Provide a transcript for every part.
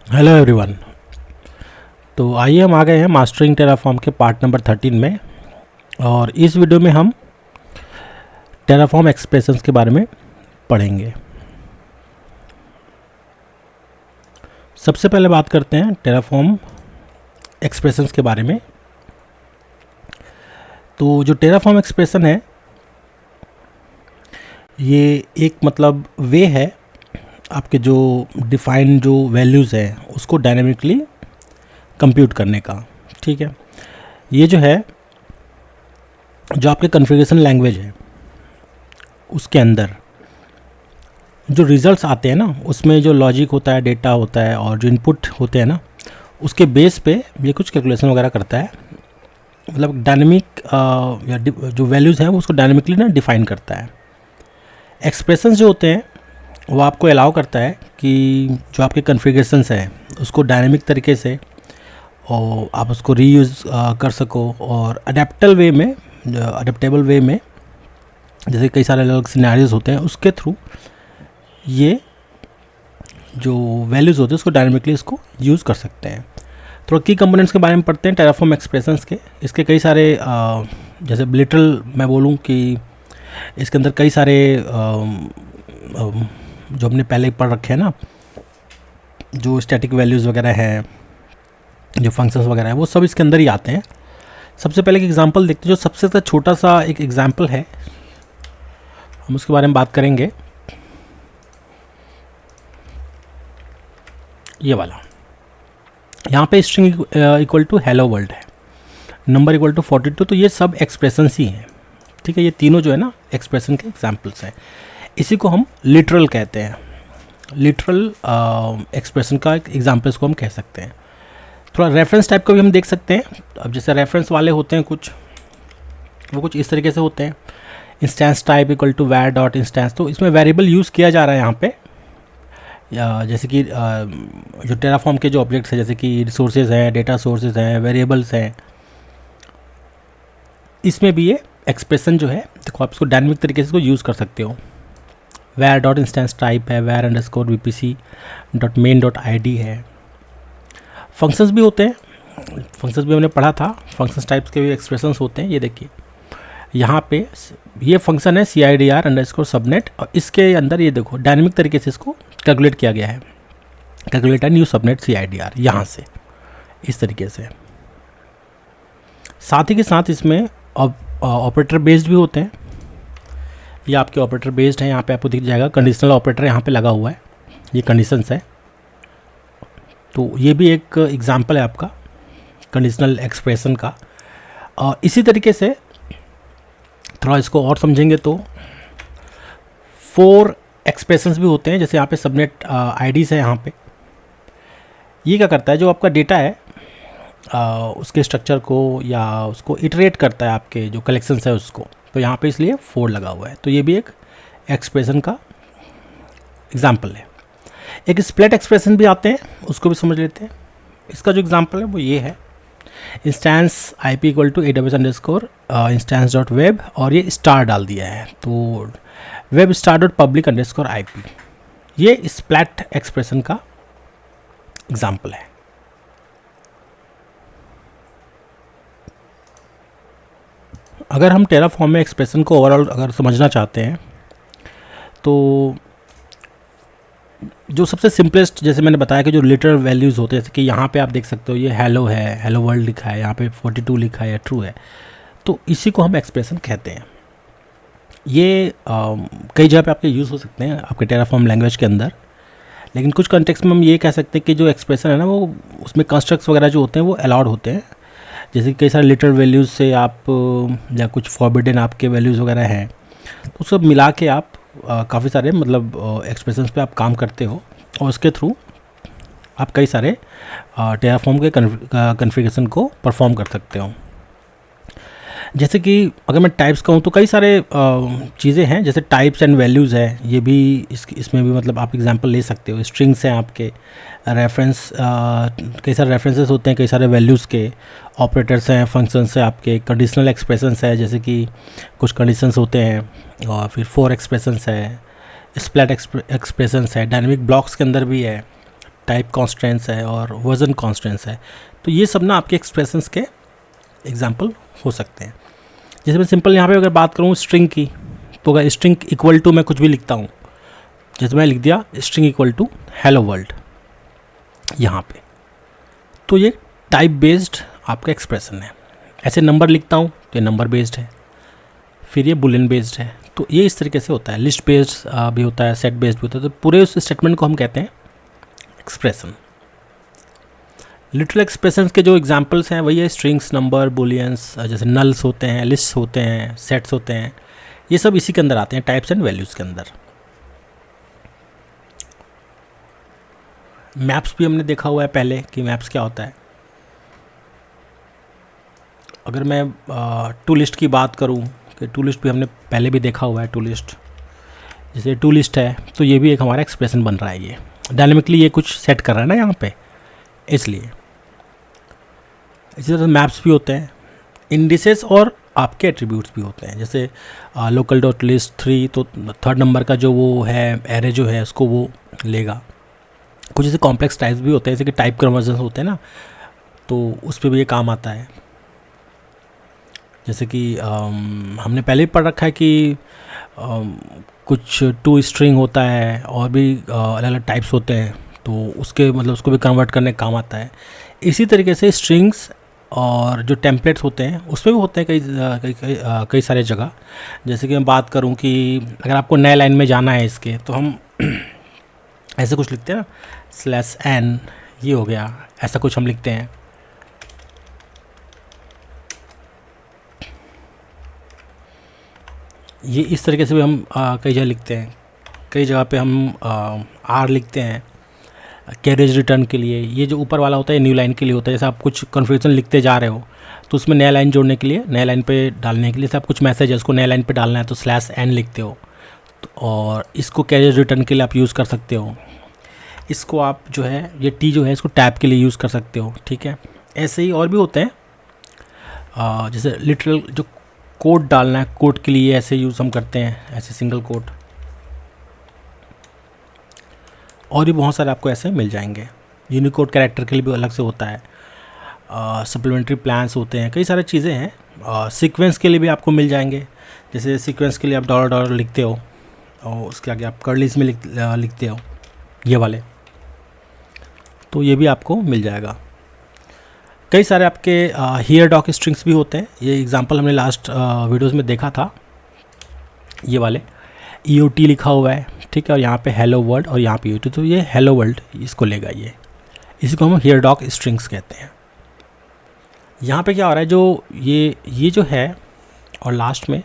Hello everyone. तो आइए हम आ गए हैं मास्टरिंग टेराफॉर्म के पार्ट नंबर 13 में। और इस वीडियो में हम टेराफॉर्म एक्सप्रेशंस के बारे में पढ़ेंगे। सबसे पहले बात करते हैं टेराफॉर्म एक्सप्रेशंस के बारे में। तो जो टेराफॉर्म एक्सप्रेशन है ये एक मतलब वे है आपके जो डिफाइन जो वैल्यूज़ हैं उसको डायनेमिकली कंप्यूट करने का। ठीक है, ये जो है जो आपके कॉन्फ़िगरेशन लैंग्वेज है उसके अंदर जो रिजल्ट्स आते हैं ना उसमें जो लॉजिक होता है, डेटा होता है और जो इनपुट होते हैं ना उसके बेस पे ये कुछ कैलकुलेशन वगैरह करता है। मतलब डायनेमिक या जो वैल्यूज़ हैं वो उसको डायनेमिकली ना डिफ़ाइन करता है। एक्सप्रेशंस जो होते हैं वो आपको अलाउ करता है कि जो आपके कॉन्फ़िगरेशंस हैं उसको डायनेमिक तरीके से और आप उसको रीयूज़ कर सको और अडेप्टेबल वे में जैसे कई सारे अलग सिनेरियोज होते हैं उसके थ्रू ये जो वैल्यूज़ होते हैं उसको डायनेमिकली इसको यूज़ कर सकते हैं। थोड़ा की कंपोनेंट्स के बारे में पढ़ते हैं टेराफॉर्म एक्सप्रेशंस के। इसके कई सारे जैसे लिटरल मैं बोलूँ कि इसके अंदर कई सारे जो हमने पहले पढ़ रखे हैं ना, जो स्टैटिक वैल्यूज़ वगैरह हैं, जो फंक्शंस वगैरह हैं, वो सब इसके अंदर ही आते हैं। सबसे पहले एक एग्जांपल देखते हैं, जो सबसे छोटा सा एक एग्जांपल है, हम उसके बारे में बात करेंगे। ये वाला यहाँ पे string equal to hello world है, नंबर इक्वल टू 42। तो ये सब एक्सप्रेशंस ही हैं। ठीक है, ये तीनों जो है ना एक्सप्रेशन के एग्जांपल्स हैं। इसी को हम लिटरल कहते हैं। लिटरल एक्सप्रेशन का एग्जांपल्स को हम कह सकते हैं। थोड़ा रेफरेंस टाइप का भी हम देख सकते हैं। अब जैसे रेफरेंस वाले होते हैं कुछ, वो कुछ इस तरीके से होते हैं। इंस्टेंस टाइप इक्वल टू वैर डॉट इंस्टेंस। तो इसमें वेरिएबल यूज़ किया जा रहा है यहाँ पे, जैसे कि जो टेराफॉर्म के जो ऑब्जेक्ट्स हैं जैसे कि रिसोर्सेज हैं, डेटा सोर्सेज हैं, वेरिएबल्स हैं, इसमें भी ये एक्सप्रेशन जो है देखो आप इसको डायनेमिक तरीके से इसको यूज़ कर सकते हो। वैर डॉट इंस्टेंस टाइप है, वैर underscore VPC dot main dot ID है। फंक्शंस भी होते हैं, फंक्शंस भी हमने पढ़ा था। फंक्शंस टाइप्स के भी एक्सप्रेशंस होते हैं। ये देखिए यहाँ पे ये फंक्शन है CIDR अंडरस्कोर सबनेट और इसके अंदर ये देखो डायनेमिक तरीके से इसको कैलकुलेट किया गया है। कैलकुलेट न्यू सबनेट CIDR यहाँ से इस तरीके से। साथ ही के साथ इसमें ऑपरेटर बेस्ड भी होते हैं। ये आपके ऑपरेटर बेस्ड है। यहाँ पे आपको दिख जाएगा कंडीशनल ऑपरेटर यहाँ पे लगा हुआ है, ये कंडीशंस है। तो ये भी एक एग्जांपल है आपका कंडीशनल एक्सप्रेशन का। इसी तरीके से थोड़ा इसको और समझेंगे तो 4 एक्सप्रेशंस भी होते हैं। जैसे यहाँ पे सबनेट आईडीज़ है। यहाँ पे ये क्या करता है, जो आपका डेटा है उसके स्ट्रक्चर को या उसको इटरेट करता है आपके जो कलेक्शंस है उसको। तो यहाँ पे इसलिए 4 लगा हुआ है। तो ये भी एक एक्सप्रेशन का एग्जाम्पल है। एक स्प्लिट एक्सप्रेशन भी आते हैं, उसको भी समझ लेते हैं। इसका जो एग्जांपल है वो ये है, instance IP equal to AWS underscore instance dot web और ये स्टार डाल दिया है तो web star dot public underscore IP। ये स्प्लिट एक्सप्रेशन का एग्जांपल है। अगर हम टेराफॉर्म में एक्सप्रेशन को ओवरऑल अगर समझना चाहते हैं तो जो सबसे सिंपलेस्ट, जैसे मैंने बताया कि जो लिटरल वैल्यूज़ होते हैं, जैसे कि यहाँ पे आप देख सकते हो ये हेलो है, हेलो वर्ल्ड लिखा है, यहाँ पे 42 लिखा है, ट्रू है। तो इसी को हम एक्सप्रेशन कहते हैं। ये कई जगह पे आपके यूज़ हो सकते हैं आपके टेराफॉर्म लैंग्वेज के अंदर। लेकिन कुछ कॉन्टेक्स्ट में हम ये कह सकते हैं कि जो एक्सप्रेशन है ना वो उसमें कंस्ट्रक्ट्स वगैरह जो होते हैं वो अलाउड होते हैं। जैसे कि कई सारे लिटरल वैल्यूज़ से आप या कुछ फॉरबिडन आपके वैल्यूज़ वगैरह हैं तो सब मिला के आप काफ़ी सारे मतलब एक्सप्रेशंस पे आप काम करते हो और उसके थ्रू आप कई सारे टेराफॉर्म के कॉन्फ़िगरेशन को परफॉर्म कर सकते हो। जैसे कि अगर मैं टाइप्स कहूँ तो कई सारे चीज़ें हैं, जैसे टाइप्स एंड वैल्यूज़ है। ये भी इसमें भी मतलब आप एग्जांपल ले सकते हो। स्ट्रिंग्स हैं आपके, रेफरेंस कई सारे रेफरेंसेस होते हैं कई सारे वैल्यूज़ के, ऑपरेटर्स हैं, फंक्शंस हैं आपके, कंडीशनल एक्सप्रेशंस है जैसे कि कुछ कंडीशंस होते हैं और फिर 4 एक्सप्रेशंस है, स्प्लिट एक्सप्रेशंस है, डायनेमिक ब्लॉक्स के अंदर भी है, टाइप कॉन्स्टेंट्स है और वर्जन कॉन्स्टेंट्स है। तो ये सब ना आपके एक्सप्रेशंस के एग्जांपल हो सकते हैं। जैसे मैं सिंपल यहाँ पे अगर बात करूँ स्ट्रिंग की, तो अगर स्ट्रिंग इक्वल टू मैं कुछ भी लिखता हूँ, जैसे मैं लिख दिया string equal to hello world यहाँ पे, तो ये टाइप बेस्ड आपका एक्सप्रेशन है। ऐसे नंबर लिखता हूँ तो ये नंबर बेस्ड है, फिर ये बुलियन बेस्ड है। तो ये इस तरीके से होता है। लिस्ट बेस्ड भी होता है, सेट बेस्ड भी होता है। तो पूरे उस स्टेटमेंट को हम कहते हैं एक्सप्रेशन। लिटरल एक्सप्रेशंस के जो एग्जांपल्स हैं वही है स्ट्रिंग्स, नंबर, बुलियंस, जैसे नल्स होते हैं, लिस्ट्स होते हैं, सेट्स होते हैं, ये सब इसी के अंदर आते हैं, टाइप्स एंड वैल्यूज़ के अंदर। मैप्स भी हमने देखा हुआ है पहले कि मैप्स क्या होता है। अगर मैं टू लिस्ट की बात करूं कि टू लिस्ट भी हमने पहले भी देखा हुआ है। टू लिस्ट, जैसे टू लिस्ट है तो ये भी एक हमारा एक्सप्रेशन बन रहा है। ये डायनेमिकली ये कुछ सेट कर रहा है ना यहाँ पे, इसलिए। इसी तरह मैप्स भी होते हैं, इंडिसेस और आपके एट्रीब्यूट्स भी होते हैं। जैसे लोकल डॉट लिस्ट 3, तो थर्ड नंबर का जो वो है एरे जो है उसको वो लेगा। कुछ ऐसे कॉम्प्लेक्स टाइप्स भी होते हैं, जैसे कि टाइप कन्वर्जन होते हैं ना, तो उस पर भी ये काम आता है। जैसे कि हमने पहले ही पढ़ रखा है कि कुछ टू स्ट्रिंग होता है और भी अलग अलग टाइप्स होते हैं, तो उसके मतलब उसको भी कन्वर्ट करने का काम आता है। इसी तरीके से स्ट्रिंग्स और जो टेम्पलेट्स होते हैं उसमें भी होते हैं कई सारे जगह। जैसे कि मैं बात करूं कि अगर आपको नए लाइन में जाना है इसके, तो हम ऐसे कुछ लिखते हैं ना, /n, ये हो गया, ऐसा कुछ हम लिखते हैं। ये इस तरीके से भी हम कई जगह लिखते हैं। कई जगह पे हम R लिखते हैं कैरेज रिटर्न के लिए। ये जो ऊपर वाला होता है न्यू लाइन के लिए होता है। जैसे आप कुछ कन्फ्यूजन लिखते जा रहे हो तो उसमें नया लाइन जोड़ने के लिए, नया लाइन पे डालने के लिए, जैसे आप कुछ मैसेज है उसको नया लाइन पे डालना है तो /n लिखते हो। और इसको कैरेज रिटर्न के लिए आप यूज़ कर सकते हो। इसको आप जो है ये T जो है इसको टैब के लिए यूज़ कर सकते हो, ठीक है। ऐसे ही और भी होते हैं। जैसे लिटरल जो कोड डालना है, कोड के लिए ऐसे यूज़ हम करते हैं, ऐसे सिंगल कोड। और भी बहुत सारे आपको ऐसे मिल जाएंगे। यूनिकोड कैरेक्टर के लिए भी अलग से होता है। सप्लीमेंट्री प्लान्स होते हैं, कई सारी चीज़ें हैं। सीक्वेंस के लिए भी आपको मिल जाएंगे। जैसे सीक्वेंस के लिए आप $$ लिखते हो और उसके आगे आप कर्लीज में लिखते हो, ये वाले, तो ये भी आपको मिल जाएगा। कई सारे आपके हियर डॉक स्ट्रिंग्स भी होते हैं। ये एग्जांपल हमने लास्ट वीडियोस में देखा था। ये वाले EOT लिखा हुआ है, ठीक है, और यहाँ पे हेलो वर्ल्ड और यहाँ पे EOT, तो ये हेलो वर्ल्ड इसको लेगा। ये इसी को हम हियर डॉक स्ट्रिंग्स कहते हैं। यहाँ पे क्या हो रहा है, जो ये जो है और लास्ट में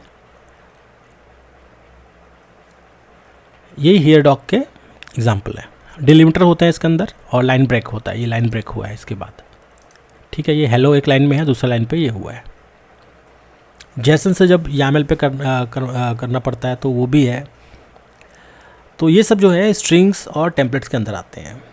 ये हियर डॉक के एग्जाम्पल है। डिलिमिटर होता है इसके अंदर और लाइन ब्रेक होता है। ये लाइन ब्रेक हुआ है इसके बाद, ठीक है। ये हेलो एक लाइन में है, दूसरा लाइन पे ये हुआ है। जैसन से जब YAML पे करना पड़ता है तो वो भी है। तो ये सब जो है स्ट्रिंग्स और टेम्पलेट्स के अंदर आते हैं।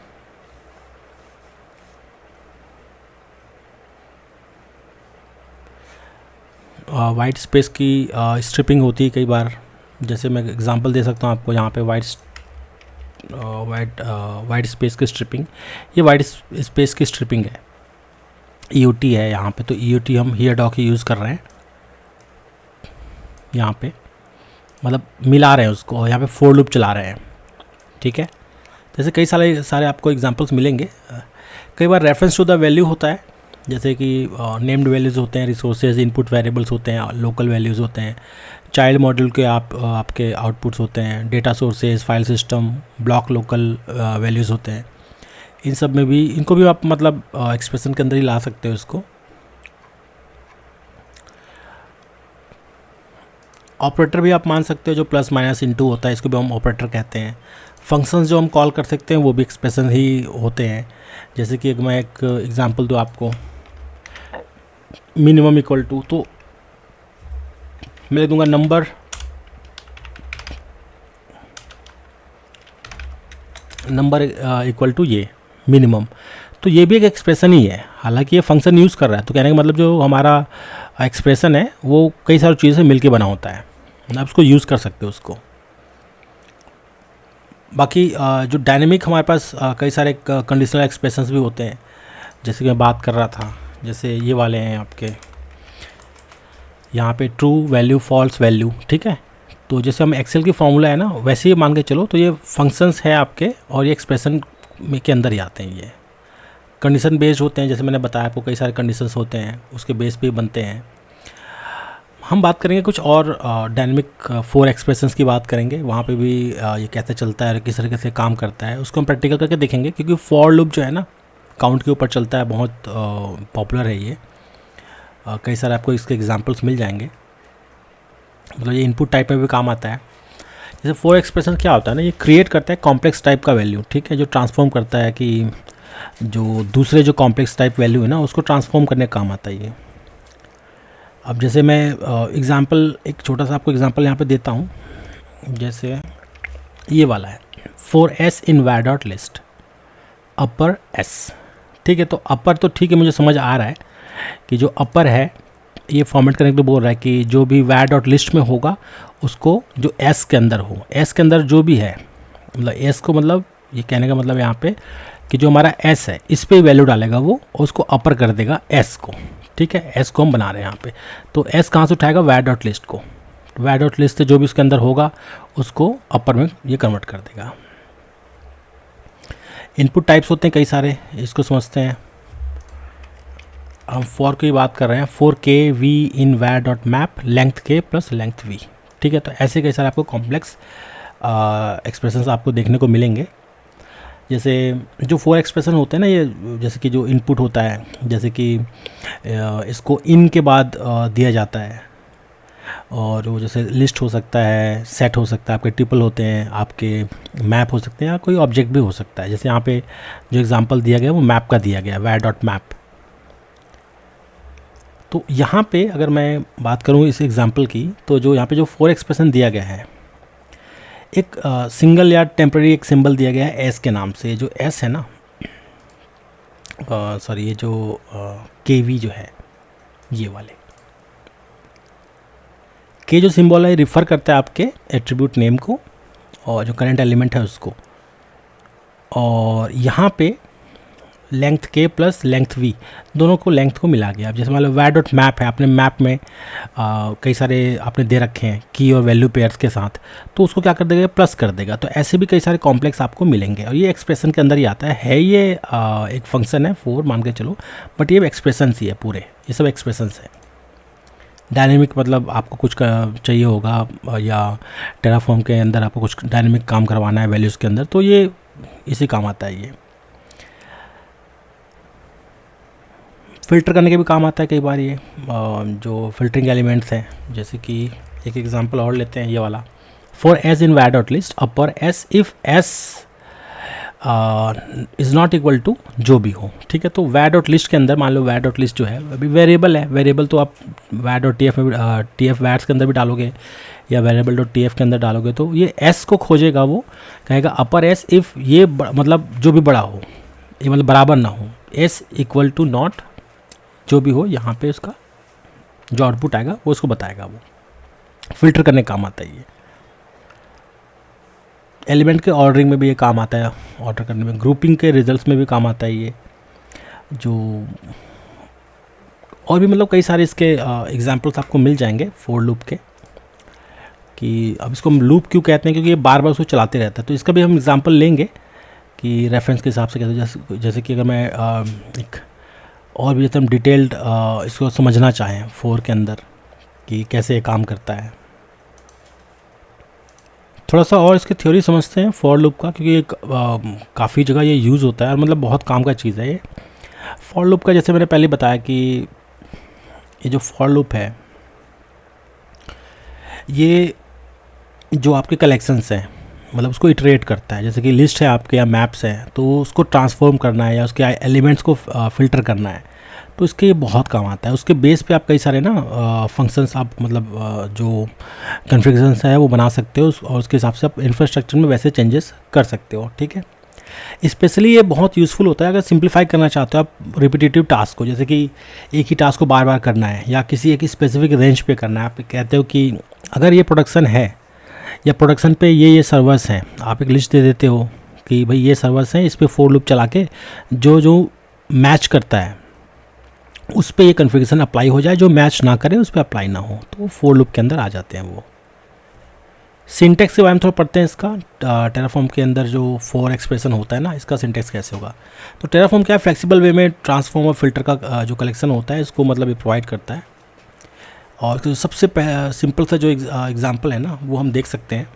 वाइट स्पेस की स्ट्रिपिंग होती है कई बार। जैसे मैं एग्जांपल दे सकता हूँ आपको, यहाँ पे वाइट स्पेस की स्ट्रिपिंग, ये वाइट स्पेस की स्ट्रिपिंग है। EOT है यहाँ पे, तो EOT हम हियर डॉक यूज़ कर रहे हैं यहाँ पे, मतलब मिला रहे हैं उसको, यहाँ पे फोर लूप चला रहे हैं, ठीक है। जैसे कई सारे आपको एग्जांपल्स मिलेंगे। कई बार रेफरेंस टू द वैल्यू होता है, जैसे कि नेम्ड वैल्यूज़ होते हैं, रिसोर्सेज इनपुट वेरिएबल्स होते हैं, लोकल वैल्यूज़ होते हैं, चाइल्ड मॉड्यूल के आपके आउटपुट्स होते हैं, data sources, file system, block local values होते हैं। इन सब में भी इनको भी आप मतलब एक्सप्रेशन के अंदर ही ला सकते हो इसको। ऑपरेटर भी आप मान सकते हो, जो प्लस माइनस इनटू होता है, इसको भी हम ऑपरेटर कहते हैं। फंक्शंस जो हम कॉल कर सकते हैं वो भी एक्सप्रेशन ही होते हैं। जैसे कि मैं एक एग्जांपल दूँ आपको, मिनिमम इक्वल टू, तो मैं लिख दूँगा नंबर इक्वल टू ये मिनिमम, तो ये भी एक एक्सप्रेशन ही है। हालांकि ये फंक्शन यूज़ कर रहा है, तो कहने का मतलब जो हमारा एक्सप्रेशन है वो कई सारी चीज़ों से मिलके बना होता है, आप उसको यूज़ कर सकते हो उसको। बाकी जो डायनेमिक हमारे पास कई सारे कंडीशनल एक्सप्रेशंस भी होते हैं, जैसे कि मैं बात कर रहा था, जैसे ये वाले हैं आपके यहाँ पे ट्रू वैल्यू फॉल्स वैल्यू, ठीक है। तो जैसे हम एक्सेल की फॉर्मूला है ना, वैसे ही मान के चलो, तो ये फंक्शंस है आपके और ये एक्सप्रेशन में के अंदर ही आते हैं। ये कंडीशन बेस्ड होते हैं, जैसे मैंने बताया आपको कई सारे कंडीशंस होते हैं, उसके बेस पे बनते हैं। हम बात करेंगे कुछ और डायनेमिक 4 एक्सप्रेशंस की बात करेंगे, वहाँ पे भी ये कैसे चलता है और किस तरीके से काम करता है उसको हम प्रैक्टिकल करके देखेंगे, क्योंकि फॉर लूप जो है ना काउंट के ऊपर चलता है, बहुत पॉपुलर है ये। कई सारे आपको इसके एग्जांपल्स मिल जाएंगे, मतलब ये इनपुट टाइप में भी काम आता है। जैसे 4 एक्सप्रेशन क्या होता है ना, ये क्रिएट करता है कॉम्प्लेक्स टाइप का वैल्यू, ठीक है, जो ट्रांसफॉर्म करता है कि जो दूसरे जो कॉम्प्लेक्स टाइप वैल्यू है ना उसको ट्रांसफॉर्म करने का काम आता है ये। अब जैसे मैं एग्ज़ाम्पल एक छोटा सा आपको एग्ज़ाम्पल यहाँ पे देता हूँ, जैसे ये वाला है for S in var dot list upper S, ठीक है। तो अपर तो ठीक है, मुझे समझ आ रहा है कि जो अपर है ये फॉर्मेट करने के लिए बोल रहा है कि जो भी var डॉट लिस्ट में होगा उसको जो एस के अंदर हो, एस के अंदर जो भी है, मतलब एस को, मतलब ये कहने का मतलब यहाँ पे कि जो हमारा एस है इस पर वैल्यू डालेगा वो, और उसको अपर कर देगा एस को, ठीक है। एस को हम बना रहे हैं यहाँ पे, तो एस कहाँ से उठाएगा, var डॉट लिस्ट को, var डॉट लिस्ट से जो भी उसके अंदर होगा उसको अपर में ये कन्वर्ट कर देगा। इनपुट टाइप्स होते हैं कई सारे, इसको समझते हैं। हम फॉर की बात कर रहे हैं, for K V in var dot map length K plus length V, ठीक है। तो ऐसे कई सारे आपको कॉम्प्लेक्स एक्सप्रेशंस आपको देखने को मिलेंगे। जैसे जो 4 एक्सप्रेशन होते हैं ना, ये जैसे कि जो इनपुट होता है, जैसे कि इसको इन के बाद दिया जाता है, और वो जैसे लिस्ट हो सकता है, सेट हो सकता है, आपके ट्रिपल होते हैं, आपके मैप हो सकते हैं, या कोई ऑब्जेक्ट भी हो सकता है। जैसे यहाँ पे जो एग्जांपल दिया गया वो मैप का दिया गया, var डॉट मैप। तो यहाँ पे अगर मैं बात करूँ इस एग्जांपल की, तो जो यहाँ पे जो 4 एक्सप्रेशन दिया गया है, एक सिंगल या टेम्पररी एक सिंबल दिया गया है एस के नाम से। जो एस है ना, सॉरी, ये जो के वी जो है, ये वाले के जो सिंबल है रिफ़र करता है आपके एट्रीब्यूट नेम को और जो करंट एलिमेंट है उसको, और यहाँ पे length K plus length we, दोनों को लेंथ को मिला गया। अब जैसे मान लो var डॉट मैप है, आपने मैप में कई सारे आपने दे रखे हैं की और वैल्यू पेयर्स के साथ, तो उसको क्या कर देगा, प्लस कर देगा। तो ऐसे भी कई सारे कॉम्प्लेक्स आपको मिलेंगे, और ये एक्सप्रेशन के अंदर ही आता है। ये एक फंक्शन है 4 मान के चलो, बट ये एक्सप्रेशन ही है पूरे, ये सब एक्सप्रेशन है। डायनेमिक मतलब आपको कुछ चाहिए होगा, या टेराफॉर्म के अंदर आपको कुछ डायनेमिक काम करवाना है वैल्यूज़ के अंदर, तो ये इसी काम आता है। ये फ़िल्टर करने के भी काम आता है कई बार, ये जो फिल्टरिंग एलिमेंट्स हैं। जैसे कि एक एग्जांपल और लेते हैं, ये वाला for S in var dot list upper S if S is not equal to जो भी हो, ठीक है। तो var डॉट लिस्ट के अंदर मान लो var डॉट लिस्ट जो है अभी वेरिएबल है, वेरिएबल तो आप var डॉट tf में tf vars के अंदर भी डालोगे, या वेरिएबल डॉट tf के अंदर डालोगे, तो ये s को खोजेगा, वो कहेगा अपर एस इफ़ ये मतलब जो भी बड़ा हो, ये मतलब बराबर ना हो, s इक्वल टू नॉट जो भी हो, यहाँ पे उसका जो आउटपुट आएगा वो उसको बताएगा। वो फिल्टर करने काम आता है। ये एलिमेंट के ऑर्डरिंग में भी ये काम आता है, ऑर्डर करने में, ग्रुपिंग के रिजल्ट्स में भी काम आता है ये। जो और भी मतलब कई सारे इसके एग्जांपल्स आपको मिल जाएंगे फॉर लूप के, कि अब इसको हम लूप क्यों कहते हैं, क्योंकि ये बार बार उसको चलाते रहता है। तो इसका भी हम एग्जांपल लेंगे कि रेफरेंस के हिसाब से कैसे, जैसे कि अगर मैं एक और भी जैसे हम डिटेल्ड इसको समझना चाहें फोर के अंदर कि कैसे ये काम करता है, थोड़ा सा और इसकी थ्योरी समझते हैं फॉर लूप का, क्योंकि काफ़ी जगह ये यूज़ होता है और मतलब बहुत काम का चीज़ है ये फॉर लूप का। जैसे मैंने पहले बताया कि ये जो फॉर लूप है, ये जो आपके कलेक्शंस हैं मतलब उसको इटरेट करता है। जैसे कि लिस्ट है आपके या मैप्स हैं, तो उसको ट्रांसफॉर्म करना है या उसके एलिमेंट्स को फ़िल्टर करना है, तो इसके ये बहुत काम आता है। उसके बेस पे आप कई सारे ना फंक्शंस आप मतलब जो कॉन्फ़िगरेशंस है वो बना सकते हो, और उसके हिसाब से आप इंफ्रास्ट्रक्चर में वैसे चेंजेस कर सकते हो। ठीक है, स्पेशली ये बहुत यूज़फुल होता है अगर सिंप्लीफाई करना चाहते हो आप रिपीटेटिव टास्क को, जैसे कि एक ही टास्क को बार बार करना है या किसी एक स्पेसिफिक रेंज पे करना है। आप कहते हो कि अगर ये प्रोडक्शन है या प्रोडक्शन पे ये सर्वर्स हैं, आप एक लिस्ट दे देते हो कि भाई ये सर्वर्स हैं, इस पर फोर लूप चला के जो जो मैच करता है उस पर ये कन्फिगरेशन अप्लाई हो जाए, जो मैच ना करे उस पर अप्लाई ना हो, तो फोर लूप के अंदर आ जाते हैं वो। सिंटेक्स के बारे में थोड़ा पढ़ते हैं इसका। टेराफॉर्म के अंदर जो फोर एक्सप्रेशन होता है ना, इसका सिंटेक्स कैसे होगा। तो टेराफॉर्म क्या है, फ्लेक्सिबल वे में ट्रांसफॉर्म और फिल्टर का जो कलेक्शन होता है इसको मतलब ये प्रोवाइड करता है। और तो सबसे सिंपल सा जो एग्जांपल है ना वो हम देख सकते हैं।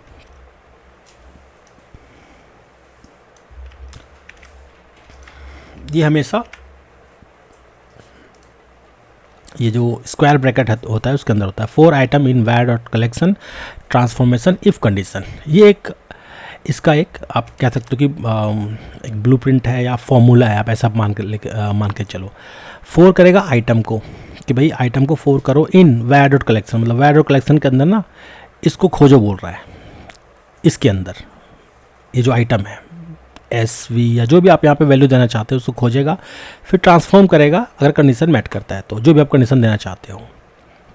ये हमेशा ये जो स्क्वायर ब्रैकेट होता है उसके अंदर होता है, 4 item in var dot collection transformation if condition. ये एक इसका एक आप कह सकते हो कि एक ब्लूप्रिंट है या फॉर्मूला है, आप ऐसा मान के चलो। 4 करेगा आइटम को कि भाई आइटम को 4 करो इन वैर डॉट कलेक्शन, मतलब वैर डॉट कलेक्शन के अंदर ना इसको खोजो बोल रहा है। इसके अंदर ये जो आइटम है एस वी या जो भी आप यहाँ पे वैल्यू देना चाहते हो उसको खोजेगा, फिर ट्रांसफॉर्म करेगा अगर कंडीशन मैच करता है तो, जो भी आप कंडीशन देना चाहते हो।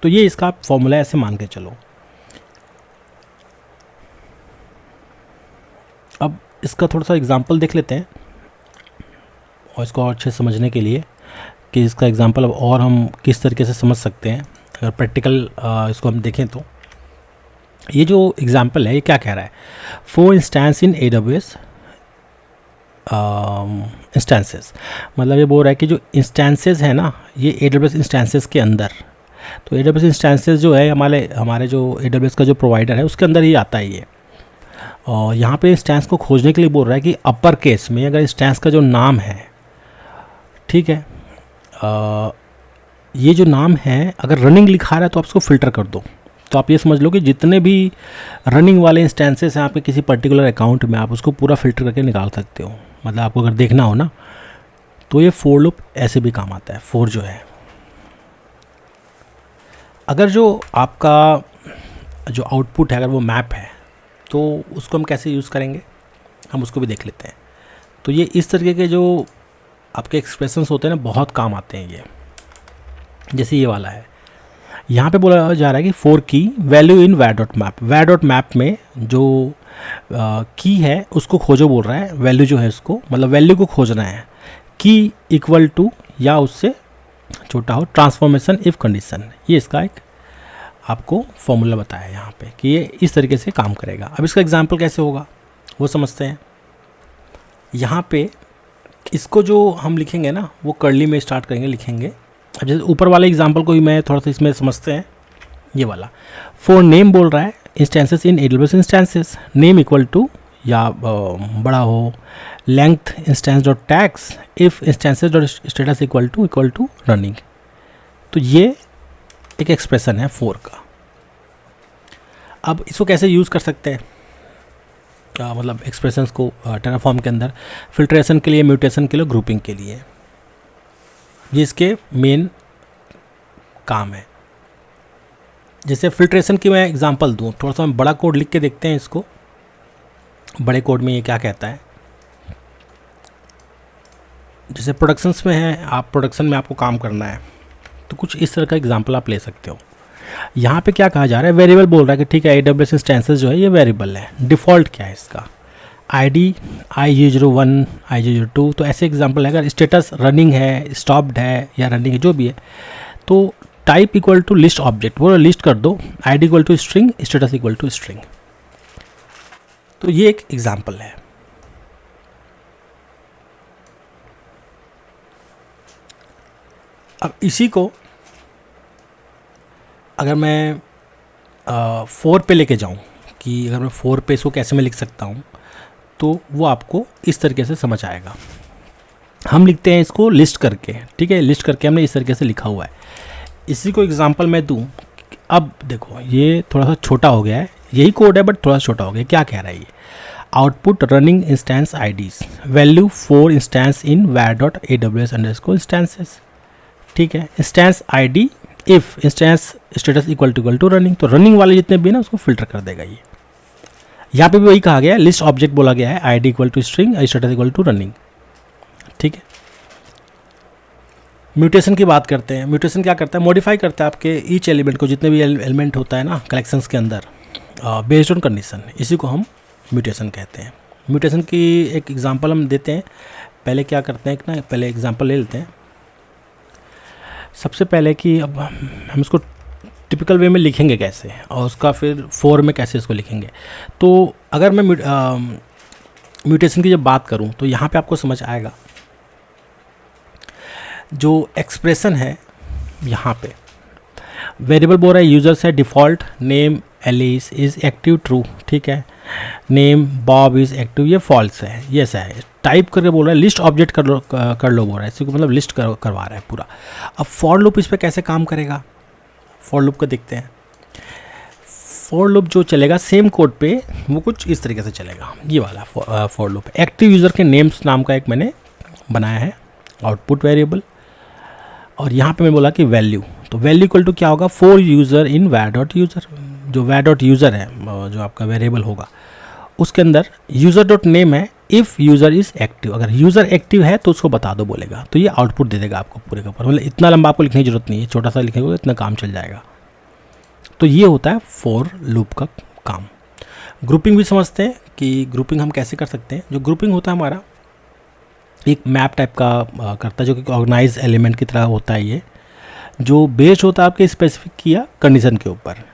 तो ये इसका फॉर्मूला ऐसे मान के चलो। अब इसका थोड़ा सा एग्जांपल देख लेते हैं और इसको और अच्छे समझने के लिए कि इसका एग्जांपल अब और हम किस तरीके से समझ सकते हैं अगर प्रैक्टिकल इसको हम देखें। तो ये जो एग्जांपल है ये क्या कह रहा है, 4 इंस्टेंस इन AWS इंस्टेंसेस, मतलब ये बोल रहा है कि जो इंस्टेंसेस है ना ये AWS इंस्टेंसेस के अंदर, तो AWS इंस्टेंसेस जो है हमारे जो AWS का जो प्रोवाइडर है उसके अंदर ही आता है ये। और यहाँ पे इंस्टेंस को खोजने के लिए बोल रहा है कि अपर केस में अगर इंस्टेंस का जो नाम है, ठीक है, ये जो नाम है अगर रनिंग लिखा रहा है तो आप इसको फ़िल्टर कर दो। तो आप ये समझ लो कि जितने भी रनिंग वाले इंस्टेंसेस हैं आपके किसी पर्टिकुलर अकाउंट में, आप उसको पूरा फ़िल्टर करके निकाल सकते हो। मतलब आपको अगर देखना हो ना तो ये फोर लूप ऐसे भी काम आता है। फोर जो है अगर जो आपका जो आउटपुट है अगर वो मैप है तो उसको हम कैसे यूज़ करेंगे, हम उसको भी देख लेते हैं। तो ये इस तरीके के जो आपके एक्सप्रेशंस होते हैं ना बहुत काम आते हैं ये। जैसे ये वाला है, यहाँ पे बोला जा रहा है कि 4 की value in var dot map. वैर डॉट मैप में जो की है उसको खोजो बोल रहा है, वैल्यू जो है उसको मतलब वैल्यू को खोजना है। की इक्वल टू या उससे छोटा हो ट्रांसफॉर्मेशन इफ़ कंडीशन, ये इसका एक आपको फॉर्मूला बताया है यहाँ पे कि ये इस तरीके से काम करेगा। अब इसका एग्जांपल कैसे होगा वो समझते हैं। यहाँ पे इसको जो हम लिखेंगे ना वो कर्ली में स्टार्ट करेंगे लिखेंगे। अब जैसे ऊपर वाले एग्जांपल को भी मैं थोड़ा सा इसमें समझते हैं। ये वाला फॉर नेम बोल रहा है instances in AWS instances, name equal to या बड़ा हो length instance dot tags if instances dot status equal to running. तो ये एक एक्सप्रेशन है 4 का। अब इसको कैसे यूज़ कर सकते हैं, मतलब एक्सप्रेशंस को टेराफॉर्म के अंदर फिल्ट्रेशन के लिए, म्यूटेशन के लिए, ग्रुपिंग के लिए, ये इसके मेन काम है। जैसे फिल्ट्रेशन की मैं एग्जांपल दूं, थोड़ा सा हम बड़ा कोड लिख के देखते हैं इसको। बड़े कोड में ये क्या कहता है, जैसे प्रोडक्शंस में है, आप प्रोडक्शन में आपको काम करना है तो कुछ इस तरह का एग्जांपल आप ले सकते हो। यहाँ पे क्या कहा जा रहा है, वेरिएबल बोल रहा है कि ठीक है AWS इंस्टेंसेस जो है ये वेरिएबल है। डिफ़ॉल्ट क्या है इसका, ID IG01 IG02। तो ऐसे एग्जांपल है अगर स्टेटस रनिंग है, स्टॉप्ड है या रनिंग है जो भी है, तो type equal to list object, वो लिस्ट कर दो, ID equal to string, status equal to string. तो ये एक एग्जांपल है। अब इसी को अगर मैं 4 पे लेके जाऊं कि अगर मैं 4 पे इसको कैसे मैं लिख सकता हूं, तो वो आपको इस तरीके से समझ आएगा। हम लिखते हैं इसको लिस्ट करके, ठीक है, लिस्ट करके हमने इस तरीके से लिखा हुआ है। इसी को एग्जांपल मैं दूं। अब देखो ये थोड़ा सा छोटा हो गया है, यही कोड है बट थोड़ा सा छोटा हो गया। क्या कह रहा है ये, output running instance IDs value 4 instance in var dot AWS underscore instances, ठीक है, instance ID if instance status equal to running. तो रनिंग वाले जितने भी ना उसको फिल्टर कर देगा ये। यहाँ पे भी वही कहा गया है, लिस्ट ऑब्जेक्ट बोला गया है, ID equal to string, status equal to running, ठीक है। म्यूटेशन की बात करते हैं। म्यूटेशन क्या करता है, मॉडिफाई करता है आपके ईच एलिमेंट को, जितने भी एलिमेंट होता है ना कलेक्शंस के अंदर, बेस्ड ऑन कंडीशन, इसी को हम म्यूटेशन कहते हैं। म्यूटेशन की एक एग्जांपल हम देते हैं। पहले क्या करते हैं ना, पहले एग्जांपल ले लेते हैं। सबसे पहले कि अब हम इसको टिपिकल वे में लिखेंगे कैसे, और उसका फिर फॉर में कैसे इसको लिखेंगे। तो अगर मैं म्यूटेशन की जब बात करूं तो यहाँ पे आपको समझ आएगा। जो एक्सप्रेशन है यहाँ पे वेरिएबल बोल रहा है यूज़र से default name Alice is active true, ठीक है, नेम बॉब इज़ एक्टिव ये फॉल्स है, ये ऐसा है। टाइप करके बोल रहा है लिस्ट ऑब्जेक्ट कर लो बोल रहा है, इसी को मतलब लिस्ट करवा रहा है पूरा। अब फॉर लूप इस पर कैसे काम करेगा, फॉर लूप को देखते हैं। फॉर लूप जो चलेगा सेम कोड पे वो कुछ इस तरीके से चलेगा, ये वाला फॉर लूप। एक्टिव यूज़र के नेम्स नाम का एक मैंने बनाया है आउटपुट वेरिएबल, और यहाँ पे मैं बोला कि वैल्यू, तो वैल्यू इक्वल टू क्या होगा, for user in var dot user. जो वैर डॉट यूज़र है जो आपका वेरिएबल होगा उसके अंदर यूज़र डॉट नेम है इफ़ यूज़र इज़ एक्टिव, अगर यूज़र एक्टिव है तो उसको बता दो बोलेगा, तो ये आउटपुट दे देगा आपको पूरे का पूरा। मतलब इतना लंबा आपको लिखने की जरूरत नहीं है, छोटा सा लिखेंगे इतना काम चल जाएगा। तो ये होता है फॉर लूप का काम। ग्रुपिंग भी समझते हैं कि ग्रुपिंग हम कैसे कर सकते हैं। जो ग्रुपिंग होता है हमारा एक मैप टाइप का करता है, जो कि ऑर्गेनाइज एलिमेंट की तरह होता है। ये जो बेस्ड होता है आपके स्पेसिफिक की या कंडीशन के ऊपर।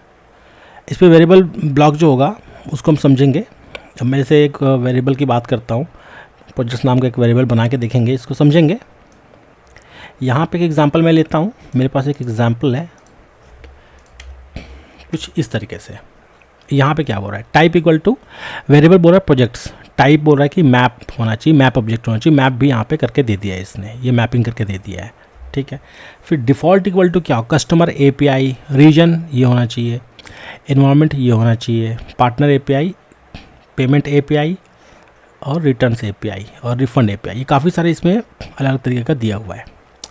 इस पर वेरिएबल ब्लॉक जो होगा उसको हम समझेंगे। अब मैं से एक वेरिएबल की बात करता हूँ, प्रोजेक्ट नाम का एक वेरिएबल बना के देखेंगे, इसको समझेंगे। यहाँ पे एक एग्जांपल मैं लेता हूँ, मेरे पास एक एग्जांपल है कुछ इस तरीके से। यहाँ पे क्या बोल रहा है, टाइप इक्वल टू वेरिएबल बोल रहा है प्रोजेक्ट्स, टाइप बोल रहा है कि मैप होना चाहिए, मैप ऑब्जेक्ट होना चाहिए। मैप भी यहाँ पे करके दे दिया है इसने, ये मैपिंग करके दे दिया है, ठीक है। फिर डिफ़ॉल्ट इक्वल टू क्या हो, कस्टमर एपीआई, रीजन ये होना चाहिए, एनवायरनमेंट ये होना चाहिए, पार्टनर एपीआई, पेमेंट एपीआई और रिटर्न्स एपीआई और रिफंड एपीआई। ये काफ़ी सारे इसमें अलग अलग तरीके का दिया हुआ है,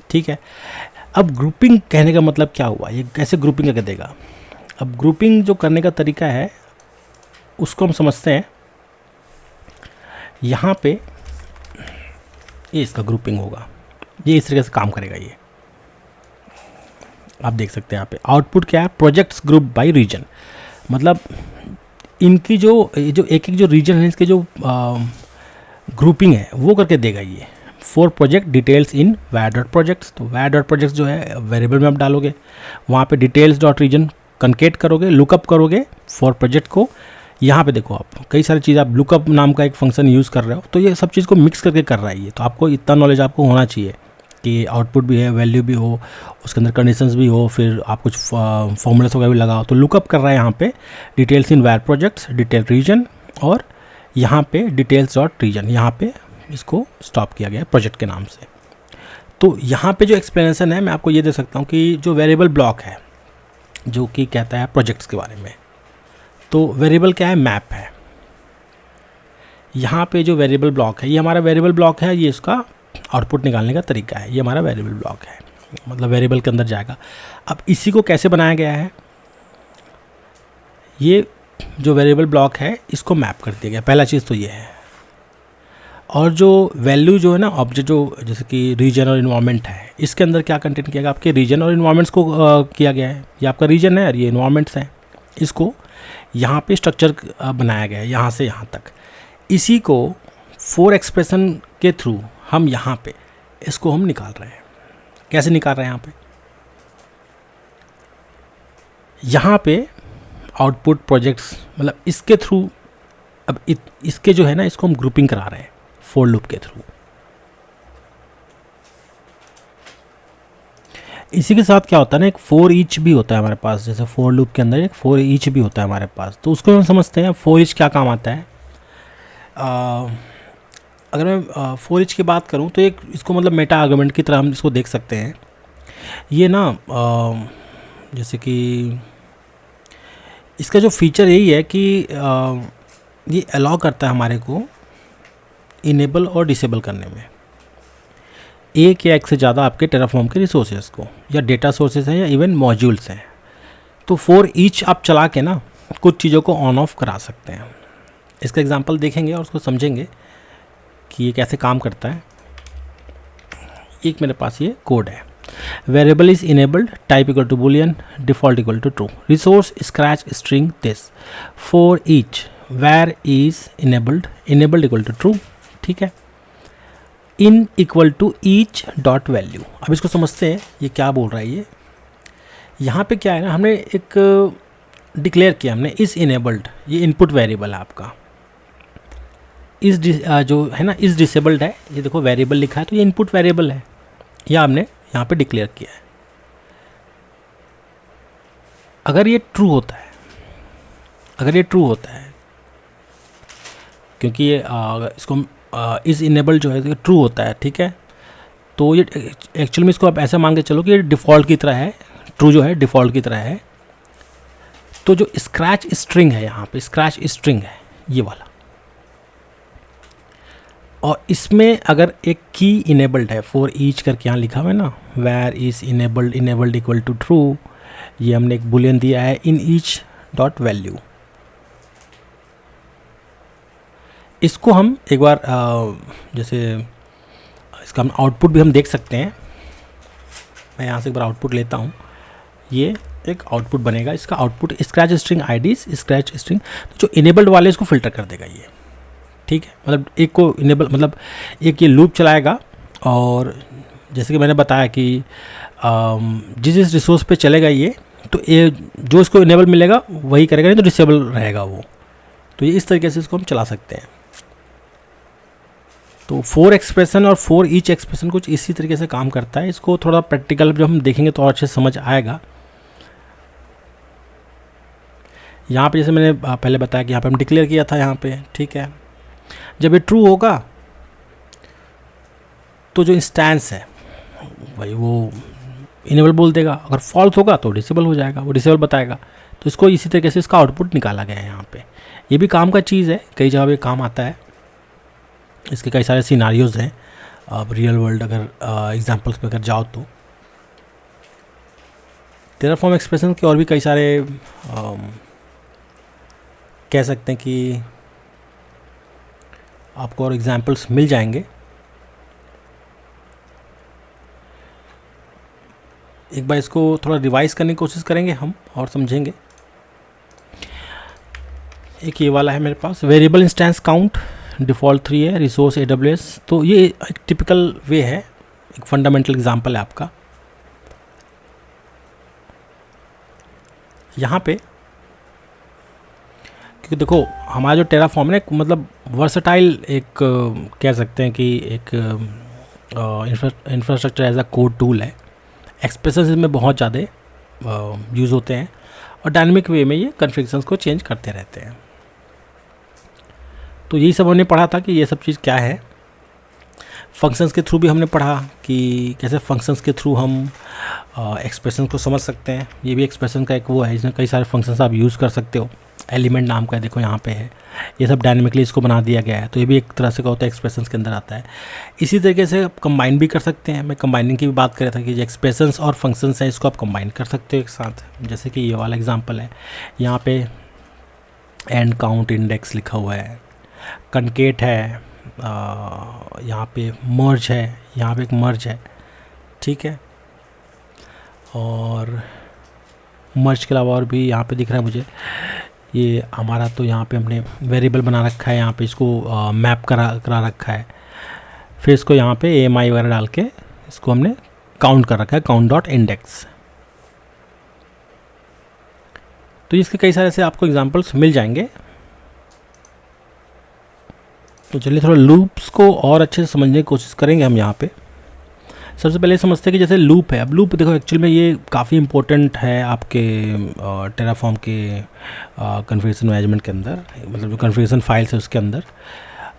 ठीक है। अब ग्रुपिंग कहने का मतलब क्या हुआ, ये कैसे ग्रुपिंग करके देगा। अब ग्रुपिंग जो करने का तरीका है उसको हम समझते हैं। यहाँ पे ये इसका ग्रुपिंग होगा, ये इस तरीके से काम करेगा। ये आप देख सकते हैं यहाँ पे आउटपुट क्या है, प्रोजेक्ट्स ग्रुप बाय रीजन। मतलब इनकी जो एक जो रीजन है इसके जो ग्रुपिंग है वो करके देगा ये। For project details in var dot projects, तो वैर डॉट प्रोजेक्ट्स जो है वेरिएबल में आप डालोगे, वहाँ पे डिटेल्स डॉट रीजन कनकेट करोगे, लुकअप करोगे फॉर प्रोजेक्ट को। यहाँ पे देखो आप कई सारी चीज़, आप लुकअप नाम का एक फंक्शन यूज़ कर रहे हो, तो ये सब चीज़ को मिक्स करके कर रहा है ये। तो आपको इतना नॉलेज आपको होना चाहिए कि आउटपुट भी है, वैल्यू भी हो, उसके अंदर कंडीशंस भी हो, फिर आप कुछ फॉर्मूलास वगैरह भी लगाओ। तो लुकअप कर रहा है यहाँ पे डिटेल्स इन वैर प्रोजेक्ट्स, डिटेल रीजन, और यहाँ पे डिटेल्स डॉट रीजन, यहाँ पे इसको स्टॉप किया गया है प्रोजेक्ट के नाम से। तो यहाँ पे जो एक्सप्लेनेशन है मैं आपको ये दे सकता हूँ कि जो वेरिएबल ब्लॉक है जो कि कहता है प्रोजेक्ट्स के बारे में, तो वेरिएबल क्या है, मैप है। यहाँ पे जो वेरिएबल ब्लॉक है ये हमारा वेरिएबल ब्लॉक है, ये इसका आउटपुट निकालने का तरीका है, ये हमारा वेरिएबल ब्लॉक है, मतलब वेरिएबल के अंदर जाएगा। अब इसी को कैसे बनाया गया है, ये जो वेरिएबल ब्लॉक है इसको मैप कर दिया गया, पहला चीज़ तो ये है। और जो वैल्यू जो है ना ऑब्जेक्ट, जो जैसे कि रीजन और इन्वायरमेंट है, इसके अंदर क्या कंटेंट किया गया, आपके रीजन और इन्वायरमेंट्स को किया गया है। ये आपका रीजन है और ये इन्वायरमेंट्स हैं, इसको यहाँ पे स्ट्रक्चर बनाया गया है यहाँ से यहाँ तक। इसी को फॉर एक्सप्रेशन के थ्रू हम यहाँ पे इसको हम निकाल रहे हैं। कैसे निकाल रहे हैं, यहाँ पे आउटपुट प्रोजेक्ट्स, मतलब इसके थ्रू। अब इसके जो है ना इसको हम ग्रुपिंग करा रहे हैं फॉर लूप के थ्रू। इसी के साथ क्या होता है ना, एक फॉर ईच भी होता है हमारे पास, जैसे फॉर लूप के अंदर एक फॉर ईच भी होता है हमारे पास। तो उसको हम समझते हैं फॉर ईच क्या काम आता है। अगर मैं फॉर ईच की बात करूं तो एक इसको मतलब मेटा आर्गुमेंट की तरह हम इसको देख सकते हैं। ये ना जैसे कि इसका जो फीचर यही है कि ये अलाउ करता है हमारे को इनेबल और डिसेबल करने में एक या एक से ज़्यादा आपके टेराफॉर्म के रिसोर्सेज को, या डेटा सोर्सेज हैं या इवन मॉड्यूल्स हैं। तो फॉर ईच आप चला के ना कुछ चीज़ों को ऑन ऑफ करा सकते हैं। इसका एग्जांपल देखेंगे और उसको समझेंगे कि ये कैसे काम करता है। एक मेरे पास ये कोड है, variable is enabled, type equal to boolean, default equal to true, resource scratch string this, for each var is enabled, enabled equal to true, ठीक है, in equal to each dot value. अब इसको समझते हैं ये क्या बोल रहा है। ये यहाँ पे क्या है ना, हमने एक डिक्लेयर किया हमने इस इनेबल्ड, ये इनपुट वेरिएबल है आपका, इस जो है ना इस डिसेबल्ड है, ये देखो वेरिएबल लिखा है तो ये इनपुट वेरिएबल है, यह हमने यहाँ पे डिक्लेयर किया है। अगर ये ट्रू होता है, अगर ये ट्रू होता है, क्योंकि ये इसको इस इनेबल जो है ट्रू होता है, ठीक है, तो ये एक्चुअली में इसको आप ऐसा मान के चलो कि ये डिफ़ॉल्ट की तरह है, ट्रू जो है डिफ़ॉल्ट की तरह है। तो जो स्क्रैच स्ट्रिंग है यहाँ पे, स्क्रैच स्ट्रिंग है ये वाला, और इसमें अगर एक की इनेबल्ड है, फॉर ईच करके यहाँ लिखा हुआ है ना, where is enabled, enabled equal to true, ये हमने एक बुलियन दिया है इन ईच डॉट वैल्यू। इसको हम एक बार जैसे इसका हम आउटपुट भी हम देख सकते हैं। मैं यहाँ से एक बार आउटपुट लेता हूँ, ये एक आउटपुट बनेगा, इसका output scratch string IDs, scratch string, तो जो इनेबल्ड वाले इसको फिल्टर कर देगा ये, ठीक है, मतलब एक को इनेबल, मतलब एक ये लूप चलाएगा, और जैसे कि मैंने बताया कि जिस जिस रिसोर्स पे चलेगा ये, तो ये जो इसको इनेबल मिलेगा वही करेगा, नहीं तो डिसेबल रहेगा वो। तो ये इस तरीके से इसको हम चला सकते हैं। तो फॉर एक्सप्रेशन और फॉर ईच एक्सप्रेशन कुछ इसी तरीके से काम करता है। इसको थोड़ा प्रैक्टिकल जब हम देखेंगे तो और अच्छे से समझ आएगा। यहाँ पे जैसे मैंने पहले बताया कि यहाँ पे हम डिक्लेयर किया था यहाँ पे, ठीक है, जब ये ट्रू होगा तो जो इंस्टेंस है भाई वो इनेबल बोल देगा, अगर फॉल्स होगा तो डिसेबल हो जाएगा, वो डिसेबल बताएगा। तो इसको इसी तरीके से इसका आउटपुट निकाला गया है यहाँ पे। ये भी काम का चीज़ है, कई जगह पे काम आता है, इसके कई सारे सिनारियोज़ हैं। अब रियल वर्ल्ड अगर एग्जांपल्स पे अगर जाओ तो टेराफॉर्म एक्सप्रेशन के और भी कई सारे कह सकते हैं कि आपको और एग्जांपल्स मिल जाएंगे। एक बार इसको थोड़ा रिवाइज करने की कोशिश करेंगे हम और समझेंगे। एक ये वाला है मेरे पास, वेरिएबल इंस्टेंस काउंट, डिफ़ॉल्ट 3 है, रिसोर्स AWS। तो ये एक टिपिकल वे है, एक फंडामेंटल एग्जांपल है आपका। यहाँ पे क्योंकि देखो हमारा जो टेराफॉर्म है मतलब वर्सटाइल एक कह सकते हैं कि एक infrastructure as a code tool है। एक्सप्रेशंस इसमें बहुत ज़्यादा यूज़ होते हैं और डायनेमिक वे में ये कॉन्फ़िगरेशंस को चेंज करते रहते हैं। तो यही सब हमने पढ़ा था कि ये सब चीज़ क्या है। फंक्शंस के थ्रू भी हमने पढ़ा कि कैसे फंक्शंस के थ्रू हम एक्सप्रेशन को समझ सकते हैं। ये भी एक्सप्रेशन का एक वो है, इसमें कई सारे फंक्शंस आप यूज़ कर सकते हो। एलिमेंट नाम का देखो यहाँ पे है, ये सब डायनेमिकली इसको बना दिया गया है। तो ये भी एक तरह से क्या होता है, एक्सप्रेशंस के अंदर आता है। इसी तरीके से आप कंबाइन भी कर सकते हैं। मैं कंबाइनिंग की भी बात कर रहा था कि जो एक्सप्रेशंस और फंक्शंस हैं इसको आप कंबाइन कर सकते हो एक साथ। जैसे कि ये वाला एग्जांपल है, यहाँ पे एंड काउंट इंडेक्स लिखा हुआ है, कनकेट है, यहाँ पे मर्ज है, यहाँ पे एक मर्ज है, ठीक है। और मर्ज के अलावा और भी यहाँ पे दिख रहा है मुझे, ये हमारा तो यहाँ पे हमने वेरिएबल बना रखा है, यहाँ पे इसको मैप करा रखा है। फिर इसको यहाँ पे AMI वगैरह डाल के इसको हमने काउंट कर रखा है, काउंट डॉट इंडेक्स। तो इसके कई सारे से आपको एग्जांपल्स मिल जाएंगे। तो चलिए थोड़ा लूप्स को और अच्छे से समझने की कोशिश करेंगे हम यहाँ पे। सबसे पहले समझते हैं कि जैसे लूप है। अब लूप देखो एक्चुअल में ये काफ़ी इम्पोर्टेंट है आपके टेराफॉर्म के कॉन्फ़िगरेशन मैनेजमेंट के अंदर, मतलब जो कॉन्फ़िगरेशन फाइल्स है उसके अंदर।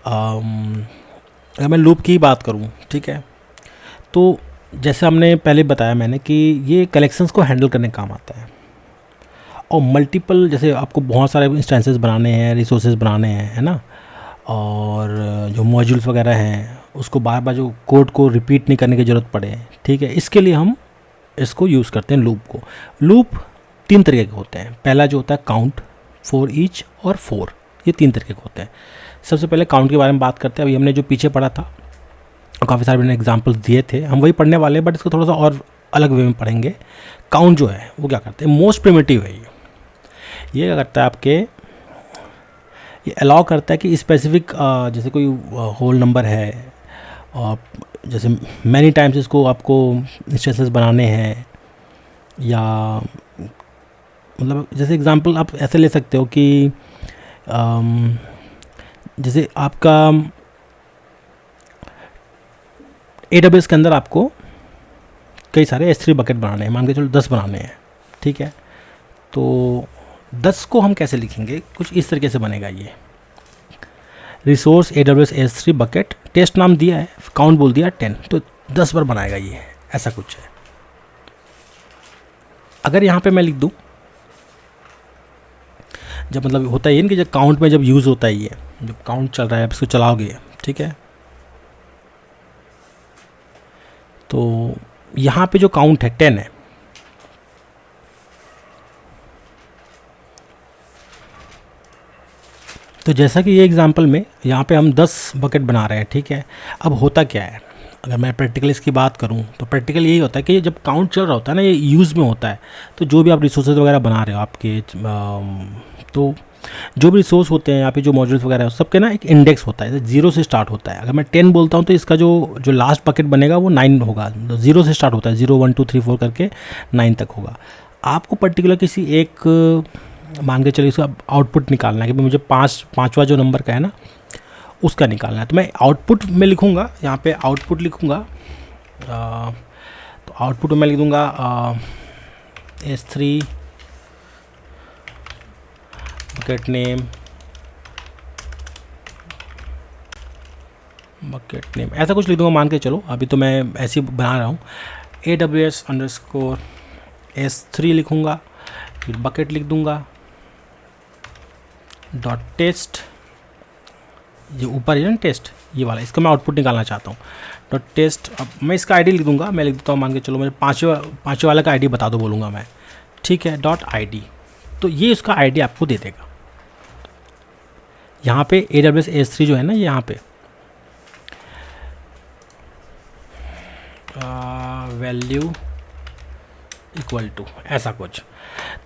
अगर मैं लूप की बात करूँ, ठीक है, तो जैसे हमने पहले बताया मैंने कि ये कलेक्शंस को हैंडल करने का काम आता है। और मल्टीपल, जैसे आपको बहुत सारे इंस्टेंसेस बनाने हैं, रिसोर्सेज बनाने हैं, है ना, और जो मॉड्यूल्स वगैरह हैं उसको बार बार जो कोड को रिपीट नहीं करने की ज़रूरत पड़े, ठीक है, इसके लिए हम इसको यूज़ करते हैं लूप को। लूप 3 तरीके के होते हैं। पहला जो होता है काउंट, फॉर ईच और फॉर, ये 3 तरीके के होते हैं। सबसे पहले काउंट के बारे में बात करते हैं। अभी हमने जो पीछे पढ़ा था और काफ़ी सारे मैंने एग्जांपल्स दिए थे, हम वही पढ़ने वाले हैं, बट इसको थोड़ा सा और अलग वे में पढ़ेंगे। काउंट जो है वो क्या करते हैं, मोस्ट प्रिमिटिव है ये क्या करता है आपके, ये अलाउ करता है कि स्पेसिफिक जैसे कोई होल नंबर है और जैसे मैनी टाइम्स इसको आपको इंस्टेंसेस बनाने हैं, या मतलब जैसे एग्जांपल आप ऐसे ले सकते हो कि जैसे आपका AWS के अंदर आपको कई सारे S3 बकेट बनाने हैं, मान के चलो 10 बनाने हैं, ठीक है। तो 10 को हम कैसे लिखेंगे, कुछ इस तरीके से बनेगा ये, resource AWS S3 bucket, test नाम दिया है, काउंट बोल दिया 10, तो 10 बार बनाएगा ये, ऐसा कुछ है। अगर यहाँ पे मैं लिख दूँ, जब मतलब होता है ये कि जब काउंट में जब यूज़ होता है ये, जब काउंट चल रहा है आप इसको चलाओगे, ठीक है, तो यहाँ पे जो काउंट है 10 है, तो जैसा कि ये एग्जांपल में यहाँ पे हम 10 बकेट बना रहे हैं, ठीक है। अब होता क्या है, अगर मैं प्रैक्टिकल इसकी बात करूँ तो प्रैक्टिकल यही होता है कि जब काउंट चल रहा होता है ना, ये यूज़ में होता है, तो जो भी आप रिसोर्सेज वगैरह बना रहे हो आपके, तो जो भी रिसोर्स होते हैं यहाँ पे जो मॉड्यूल्स वगैरह सबके ना एक इंडेक्स होता है, 0 से स्टार्ट होता है। अगर मैं 10 बोलता हूँ तो इसका जो लास्ट बकेट बनेगा वो 9 होगा, 0 से स्टार्ट होता है, 0 1 2 3 4 करके 9 तक होगा। आपको पर्टिकुलर किसी एक मान के चलिए इसका आउटपुट निकालना है कि मुझे पाँचवा जो नंबर का है ना उसका निकालना है, तो मैं आउटपुट में लिखूँगा, यहाँ पे आउटपुट लिखूँगा, तो आउटपुट में लिख दूँगा S3 बकेट नेम ऐसा कुछ लिख दूँगा, मान के चलो, अभी तो मैं ऐसे ही बना रहा हूँ। AWS_S3 लिखूँगा, फिर बकेट लिख दूँगा, डॉट टेस्ट, ये ऊपर है ना टेस्ट, ये वाला, इसका मैं आउटपुट निकालना चाहता हूँ, डॉट टेस्ट। अब मैं इसका आईडी लिख दूँगा, मैं लिख देता हूँ, मान के चलो मुझे पाँचवें वाले का आईडी बता दो बोलूँगा मैं, ठीक है, डॉट आईडी, तो ये उसका आईडी आपको दे देगा। यहाँ पे AWS S3 जो है ना, यहाँ पे वैल्यू इक्वल टू ऐसा कुछ,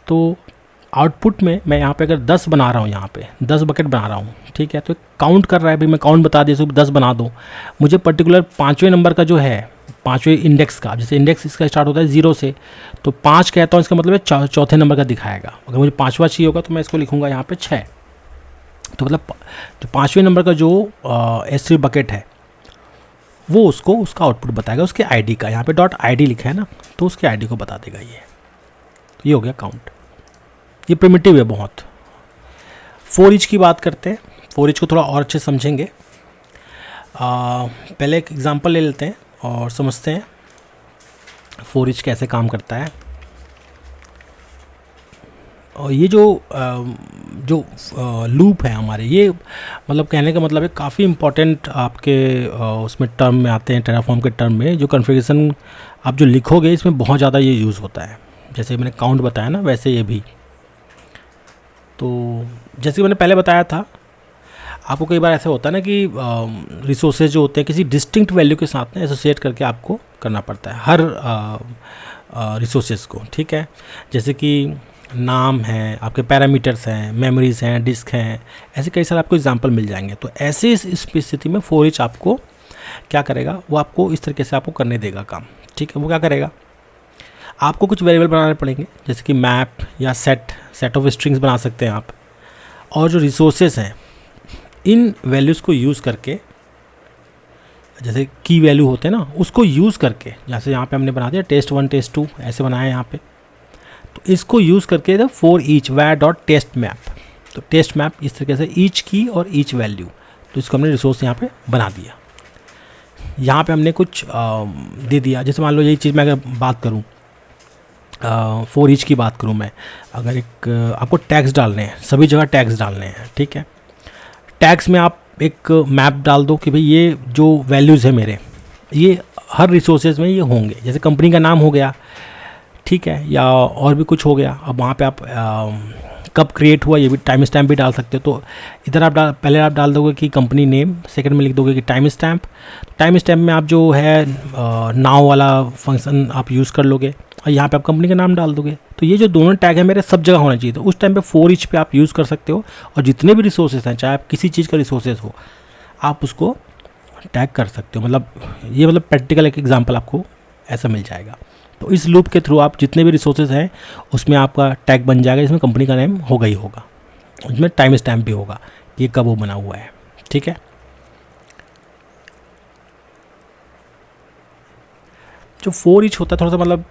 तो आउटपुट में मैं यहाँ पे अगर 10 बना रहा हूँ, यहाँ पे 10 बकेट बना रहा हूँ, ठीक है, तो काउंट कर रहा है भाई, मैं काउंट बता दिया, 10 बना दो, मुझे पर्टिकुलर 5वें नंबर का जो है, 5वें इंडेक्स का, जैसे इंडेक्स इसका स्टार्ट होता है 0 से, तो 5 कहता हूँ, इसका मतलब है चौथे नंबर का दिखाएगा। अगर मुझे 5वां चाहिए होगा तो मैं इसको लिखूँगा यहाँ पे 6, तो मतलब जो 5वें नंबर का जो S3 बकेट है वो उसको उसका आउटपुट बताएगा, उसके आईडी का, यहाँ पे डॉट आईडी लिखा है ना, तो उसके आईडी को बता देगा ये हो गया काउंट। ये प्रिमिटिव है बहुत। फॉर ईच की बात करते हैं, फॉर ईच को थोड़ा और अच्छे समझेंगे। पहले एक एग्जांपल ले लेते हैं और समझते हैं फॉर ईच कैसे काम करता है। और ये जो लूप है हमारे, ये मतलब कहने का मतलब है काफ़ी इम्पोर्टेंट आपके उसमें टर्म में आते हैं, टेराफॉर्म के टर्म में। जो कॉन्फ़िगरेशन आप जो लिखोगे इसमें बहुत ज़्यादा ये यूज़ होता है। जैसे मैंने काउंट बताया ना, वैसे ये भी। तो जैसे मैंने पहले बताया था, आपको कई बार ऐसा होता है ना कि रिसोर्सेज जो होते हैं किसी डिस्टिंक्ट वैल्यू के साथ में एसोसिएट करके आपको करना पड़ता है हर रिसोर्सेज को, ठीक है। जैसे कि नाम है, आपके पैरामीटर्स हैं, मेमोरीज हैं, डिस्क हैं, ऐसे कई सारे आपको एग्जांपल मिल जाएंगे। तो ऐसे इस स्थिति में फॉर ईच आपको क्या करेगा, वो आपको इस तरीके से आपको करने देगा काम, ठीक है। वो क्या करेगा, आपको कुछ वेरिएबल बनाने पड़ेंगे, जैसे कि मैप या सेट ऑफ स्ट्रिंग्स बना सकते हैं आप। और जो रिसोर्सेज हैं इन वैल्यूज़ को यूज़ करके, जैसे की वैल्यू होते हैं ना, उसको यूज़ करके, जैसे यहाँ पे हमने बना दिया test1 test2 ऐसे बनाया यहाँ पे, तो इसको यूज़ करके द फॉर ईच वैर डॉट टेस्ट मैप। तो टेस्ट मैप इस तरीके से ईच की और ईच वैल्यू, तो इसको हमने रिसोर्स यहाँ पे बना दिया। यहाँ पे हमने कुछ दे दिया, जैसे मान लो यही चीज़ मैं अगर बात करूँ, फॉर ईच की बात करूँ मैं, अगर एक आपको टैग्स डालने हैं, सभी जगह टैग्स डालने हैं, ठीक है। टैग्स में आप एक मैप डाल दो कि भाई ये जो वैल्यूज़ है मेरे, ये हर रिसोर्सेज में ये होंगे। जैसे कंपनी का नाम हो गया, ठीक है, या और भी कुछ हो गया। अब वहाँ पे आप कब क्रिएट हुआ ये भी टाइम स्टैम्प भी डाल सकते हो। तो इधर आप पहले आप डाल दोगे कि कंपनी नेम, सेकंड में लिख दोगे कि टाइम स्टैम्प। टाइम स्टैम्प में आप जो है नाउ वाला फंक्शन आप यूज़ कर लोगे और यहाँ पे आप कंपनी का नाम डाल दोगे। तो ये जो दोनों टैग है मेरे सब जगह होना चाहिए। तो उस टाइम पे फॉर ईच पे आप यूज़ कर सकते हो और जितने भी रिसोर्सेज हैं, चाहे आप किसी चीज़ का रिसोर्सेज हो, आप उसको टैग कर सकते हो। मतलब ये मतलब प्रैक्टिकल एक एग्जांपल आपको ऐसा मिल जाएगा। तो इस लूप के थ्रू आप जितने भी रिसोर्सेज हैं उसमें आपका टैग बन जाएगा, इसमें कंपनी का नेम होगा ही होगा, उसमें टाइम स्टैम्प भी होगा कि ये कब वो बना हुआ है। ठीक है, जो फॉर ईच होता है थोड़ा सा मतलब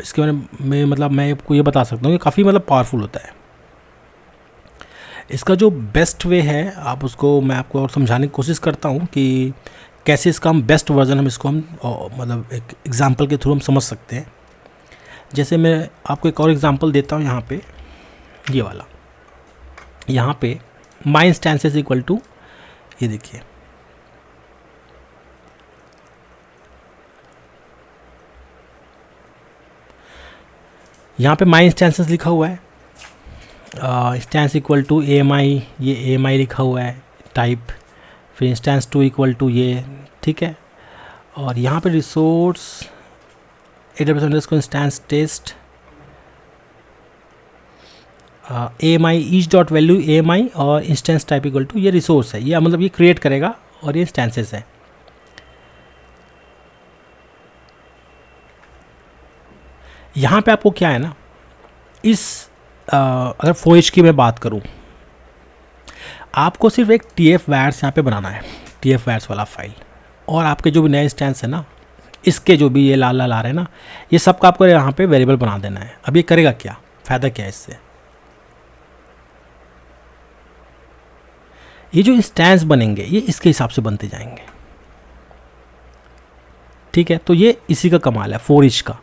इसके बारे में मतलब मैं आपको ये बता सकता हूँ कि काफ़ी मतलब पावरफुल होता है। इसका जो बेस्ट वे है आप उसको मैं आपको और समझाने की कोशिश करता हूँ कि कैसे इसका हम बेस्ट वर्जन हम इसको हम मतलब एक एग्जांपल के थ्रू हम समझ सकते हैं। जैसे मैं आपको एक और एग्जांपल देता हूँ यहाँ पे, ये वाला। यहाँ पे माई इंस्टेंसेस इक्वल टू, ये देखिए यहाँ पे माई इंस्टेंसेस लिखा हुआ है, इंस्टेंस इक्वल टू AMI, ये AMI लिखा हुआ है टाइप, फिर इंस्टेंस 2 इक्वल टू ये, ठीक है। और यहाँ पे रिसोर्स AWS को instance test AMI each dot value AMI और इंस्टेंस टाइप इक्वल टू, ये रिसोर्स है, ये मतलब ये क्रिएट करेगा और ये इंस्टेंसेस है। यहाँ पे आपको क्या है ना, इस अगर फॉर ईच की मैं बात करूँ, आपको सिर्फ एक TF-VARs यहाँ पे बनाना है, TF-VARs वाला फाइल, और आपके जो भी नए इंस्टेंस है ना, इसके जो भी ये लाल लाल आ रहे हैं ना, ये सबका आपको यहाँ पे वेरिएबल बना देना है। अब ये करेगा क्या, फ़ायदा क्या है इससे, ये जो इंस्टेंस बनेंगे ये इसके हिसाब से बनते जाएंगे। ठीक है, तो ये इसी का कमाल है फॉर ईच का।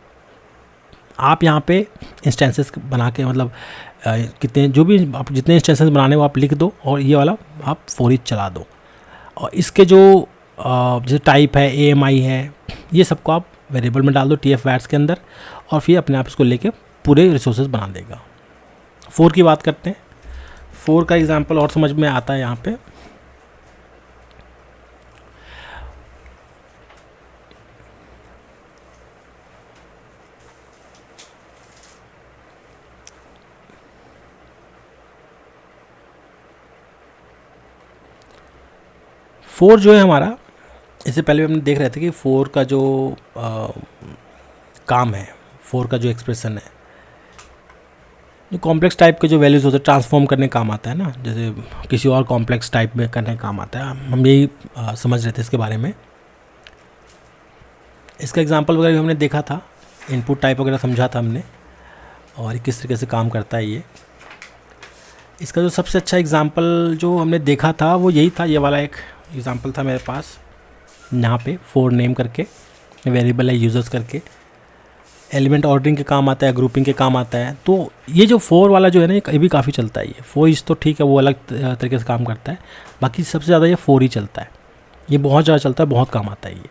आप यहाँ पे इंस्टेंसेस बना के मतलब कितने जो भी आप जितने इंस्टेंसेस बनाने वो आप लिख दो और ये वाला आप फॉर ईच चला दो, और इसके जो जैसे टाइप है AMI है, ये सबको आप वेरिएबल में डाल दो TF-VARs के अंदर, और फिर अपने आप इसको लेके पूरे रिसोर्सेज बना देगा। फॉर की बात करते हैं, फॉर का एग्जांपल और समझ में आता है यहाँ पे। फोर जो है हमारा, इससे पहले भी हमने देख रहे थे कि फोर का जो काम है, फोर का जो एक्सप्रेशन है, जो कॉम्प्लेक्स टाइप के जो वैल्यूज़ होते हैं ट्रांसफॉर्म करने काम आता है ना, जैसे किसी और कॉम्प्लेक्स टाइप में करने काम आता है। हम यही समझ रहे थे इसके बारे में। इसका एग्जांपल वगैरह भी हमने देखा था, इनपुट टाइप वगैरह समझा था हमने, और किस तरीके से काम करता है ये। इसका जो सबसे अच्छा एग्जांपल जो हमने देखा था वो यही था, ये वाला एक एग्जांपल था मेरे पास, यहाँ पे फॉर नेम करके वेरिएबल है यूजर्स करके, एलिमेंट ऑर्डरिंग के काम आता है, ग्रुपिंग के काम आता है। तो ये जो फॉर वाला जो है ना, ये भी काफ़ी चलता है। ये फॉर ईच तो ठीक है, वो अलग तरीके से काम करता है, बाकी सबसे ज़्यादा ये फॉर ही चलता है, ये बहुत ज़्यादा चलता है, बहुत काम आता है ये।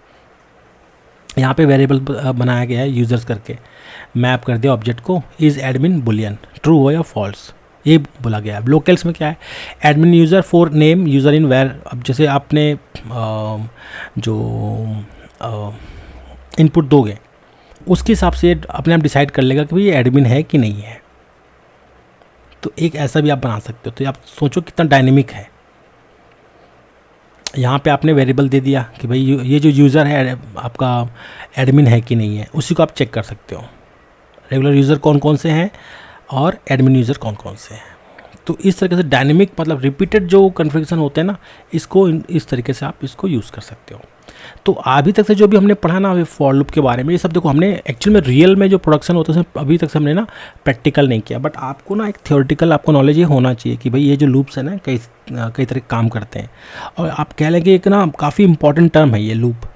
यहाँ पे वेरिएबल बनाया गया है यूज़र्स करके, मैप कर दिया ऑब्जेक्ट को, इज़ एडमिन बुलियन, ट्रू हो या फॉल्स, ये बोला गया है। लोकल्स में क्या है, admin user for name user in where. अब जैसे आपने जो इनपुट दोगे उसके हिसाब से अपने आप डिसाइड कर लेगा कि भाई ये एडमिन है कि नहीं है। तो एक ऐसा भी आप बना सकते हो। तो आप सोचो कितना डायनेमिक है। यहाँ पे आपने वेरिएबल दे दिया कि भाई ये जो यूज़र है आपका एडमिन है कि नहीं है, उसी को आप चेक कर सकते हो। रेगुलर यूज़र कौन कौन से हैं और एडमिन यूज़र कौन कौन से हैं। तो इस तरीके से डायनेमिक मतलब रिपीटेड जो कन्फिगरेशन होते हैं ना, इसको इस तरीके से आप इसको यूज़ कर सकते हो। तो अभी तक से जो भी हमने पढ़ा ना फॉर लूप के बारे में, ये सब देखो हमने एक्चुअल में रियल में जो प्रोडक्शन होता है अभी तक से हमने ना प्रैक्टिकल नहीं किया। बट आपको ना एक थियोरेटिकल आपको नॉलेज ये होना चाहिए कि भाई ये जो लूप्स है ना कई तरह के काम करते हैं। और आप कह लें कि एक ना काफ़ी इंपॉर्टेंट टर्म है ये लूप,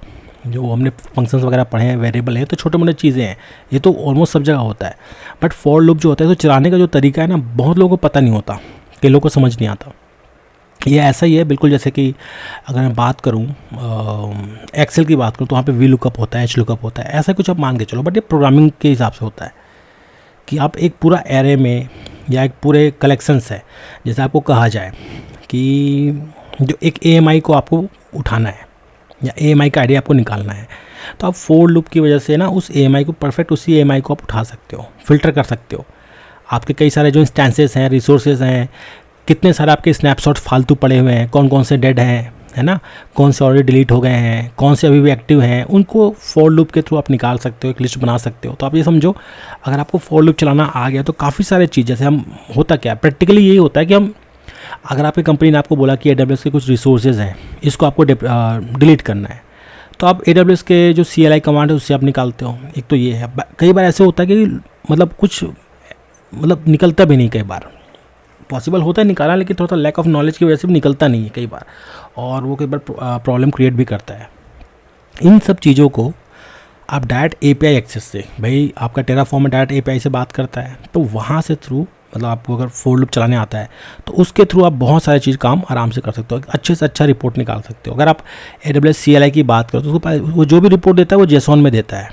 जो हमने फंक्शंस वगैरह पढ़े हैं, वेरिएबल है, तो छोटे मोटे चीज़ें हैं, ये तो ऑलमोस्ट सब जगह होता है। बट फॉर लूप जो होता है तो चलाने का जो तरीका है ना, बहुत लोगों को पता नहीं होता, कई लोगों को समझ नहीं आता। ये ऐसा ही है बिल्कुल जैसे कि अगर मैं बात करूँ एक्सेल की बात करूँ तो वहाँ पे वी लुकअप होता है, एच लुकअप होता है, ऐसा कुछ आप मान के चलो। बट ये प्रोग्रामिंग के हिसाब से होता है कि आप एक पूरा एरे में या एक पूरे कलेक्शंस है, जैसे आपको कहा जाए कि जो एक EMI को आपको उठाना है या EMI का आइडिया आपको निकालना है, तो आप फोर लूप की वजह से ना उस EMI को परफेक्ट उसी EMI को आप उठा सकते हो, फिल्टर कर सकते हो। आपके कई सारे जो इंस्टेंसेस हैं, रिसोर्सेज हैं, कितने सारे आपके स्नैपशॉट फालतू पड़े हुए हैं, कौन कौन से डेड हैं, है ना, कौन से ऑलरेडी डिलीट हो गए हैं, कौन से अभी भी एक्टिव हैं, उनको फॉर लूप के थ्रू आप निकाल सकते हो, एक लिस्ट बना सकते हो। तो आप ये समझो, अगर आपको फॉर लूप चलाना आ गया तो काफ़ी सारे चीज़, जैसे हम होता क्या प्रैक्टिकली यही होता है कि हम, अगर आपकी कंपनी ने आपको बोला कि AWS के कुछ रिसोर्सेज हैं, इसको आपको डिलीट करना है, तो आप AWS के जो CLI कमांड है उससे आप निकालते हो। एक तो ये है। कई बार ऐसे होता है कि मतलब कुछ मतलब निकलता भी नहीं, कई बार पॉसिबल होता है निकालना, लेकिन थोड़ा सा लैक ऑफ नॉलेज की वजह से भी निकलता नहीं है कई बार, और वो कई बार प्रॉब्लम क्रिएट भी करता है। इन सब चीज़ों को आप डायरेक्ट API एक्सेस से, भाई आपका टेराफॉर्म में डायरेक्ट API से बात करता है, तो वहाँ से थ्रू, मतलब आपको अगर फोर लूप चलाने आता है तो उसके थ्रू आप बहुत सारी चीज़ काम आराम से कर सकते हो, अच्छे से अच्छा रिपोर्ट निकाल सकते हो। अगर आप AWS CLI की बात करो तो उसको वो जो भी रिपोर्ट देता है वो JSON में देता है,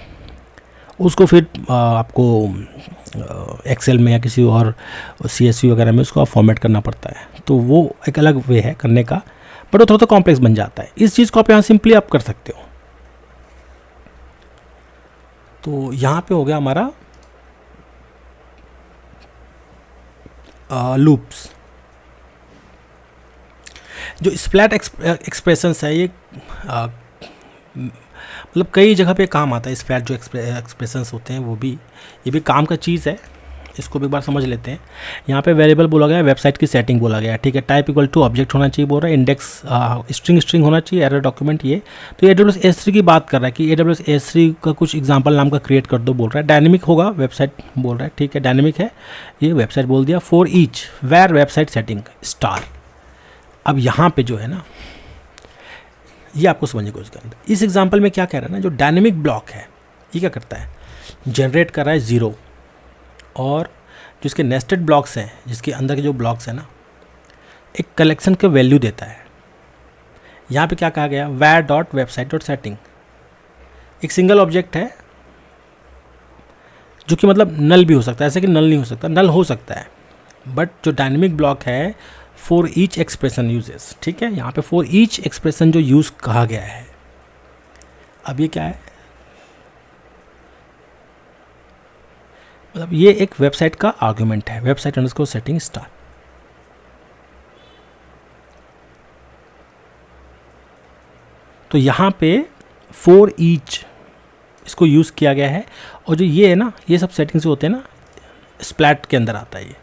उसको फिर आपको एक्सेल में या किसी और CSV वगैरह में उसको आप फॉर्मेट करना पड़ता है, तो वो एक अलग वे है करने का, बट वो थोड़ा सा कॉम्प्लेक्स बन जाता है। इस चीज़ को आप यहाँ सिंपली आप कर सकते हो। तो यहाँ पे हो गया हमारा लूप्स। जो स्प्लैट एक्सप्रेशंस है, ये मतलब कई जगह पे काम आता है। स्प्लैट जो एक्सप्रेशंस होते हैं वो भी, ये भी काम का चीज़ है, इसको भी एक बार समझ लेते हैं। यहाँ पे वेरिएबल बोला गया है, वेबसाइट की सेटिंग बोला गया है, ठीक है। टाइप इक्वल टू ऑब्जेक्ट होना चाहिए बोल रहा है, इंडेक्स स्ट्रिंग होना चाहिए, एरर डॉक्यूमेंट ये। तो AWS S3 की बात कर रहा है कि AWS S3 का कुछ एग्जांपल नाम का क्रिएट कर दो बोल रहा है। डायनेमिक होगा वेबसाइट बोल रहा है, ठीक है, डायनेमिक है, ये वेबसाइट बोल दिया। For each where website setting star. अब यहाँ पे जो है ना, ये आपको समझने की कोशिश करना। इस एग्जाम्पल में क्या कह रहा है ना, जो डायनेमिक ब्लॉक है ये क्या करता है, जनरेट कर रहा है 0, और जो इसके नेस्टेड ब्लॉक्स हैं, जिसके अंदर के जो ब्लॉक्स हैं ना, एक कलेक्शन का वैल्यू देता है। यहाँ पे क्या कहा गया, where dot website dot setting, एक सिंगल ऑब्जेक्ट है जो कि मतलब नल भी हो सकता है, ऐसे कि नल नहीं हो सकता, नल हो सकता है, बट जो डायनेमिक ब्लॉक है फॉर ईच एक्सप्रेशन यूजेस, ठीक है। यहाँ पे फॉर ईच एक्सप्रेशन जो यूज़ कहा गया है, अब ये क्या है, मतलब ये एक वेबसाइट का आर्गुमेंट है, वेबसाइट अंडरस्कोर सेटिंग स्टार। तो यहाँ पे फॉर ईच इसको यूज़ किया गया है, और जो ये है ना, ये सब सेटिंग्स होते हैं ना, स्प्लैट के अंदर आता है ये,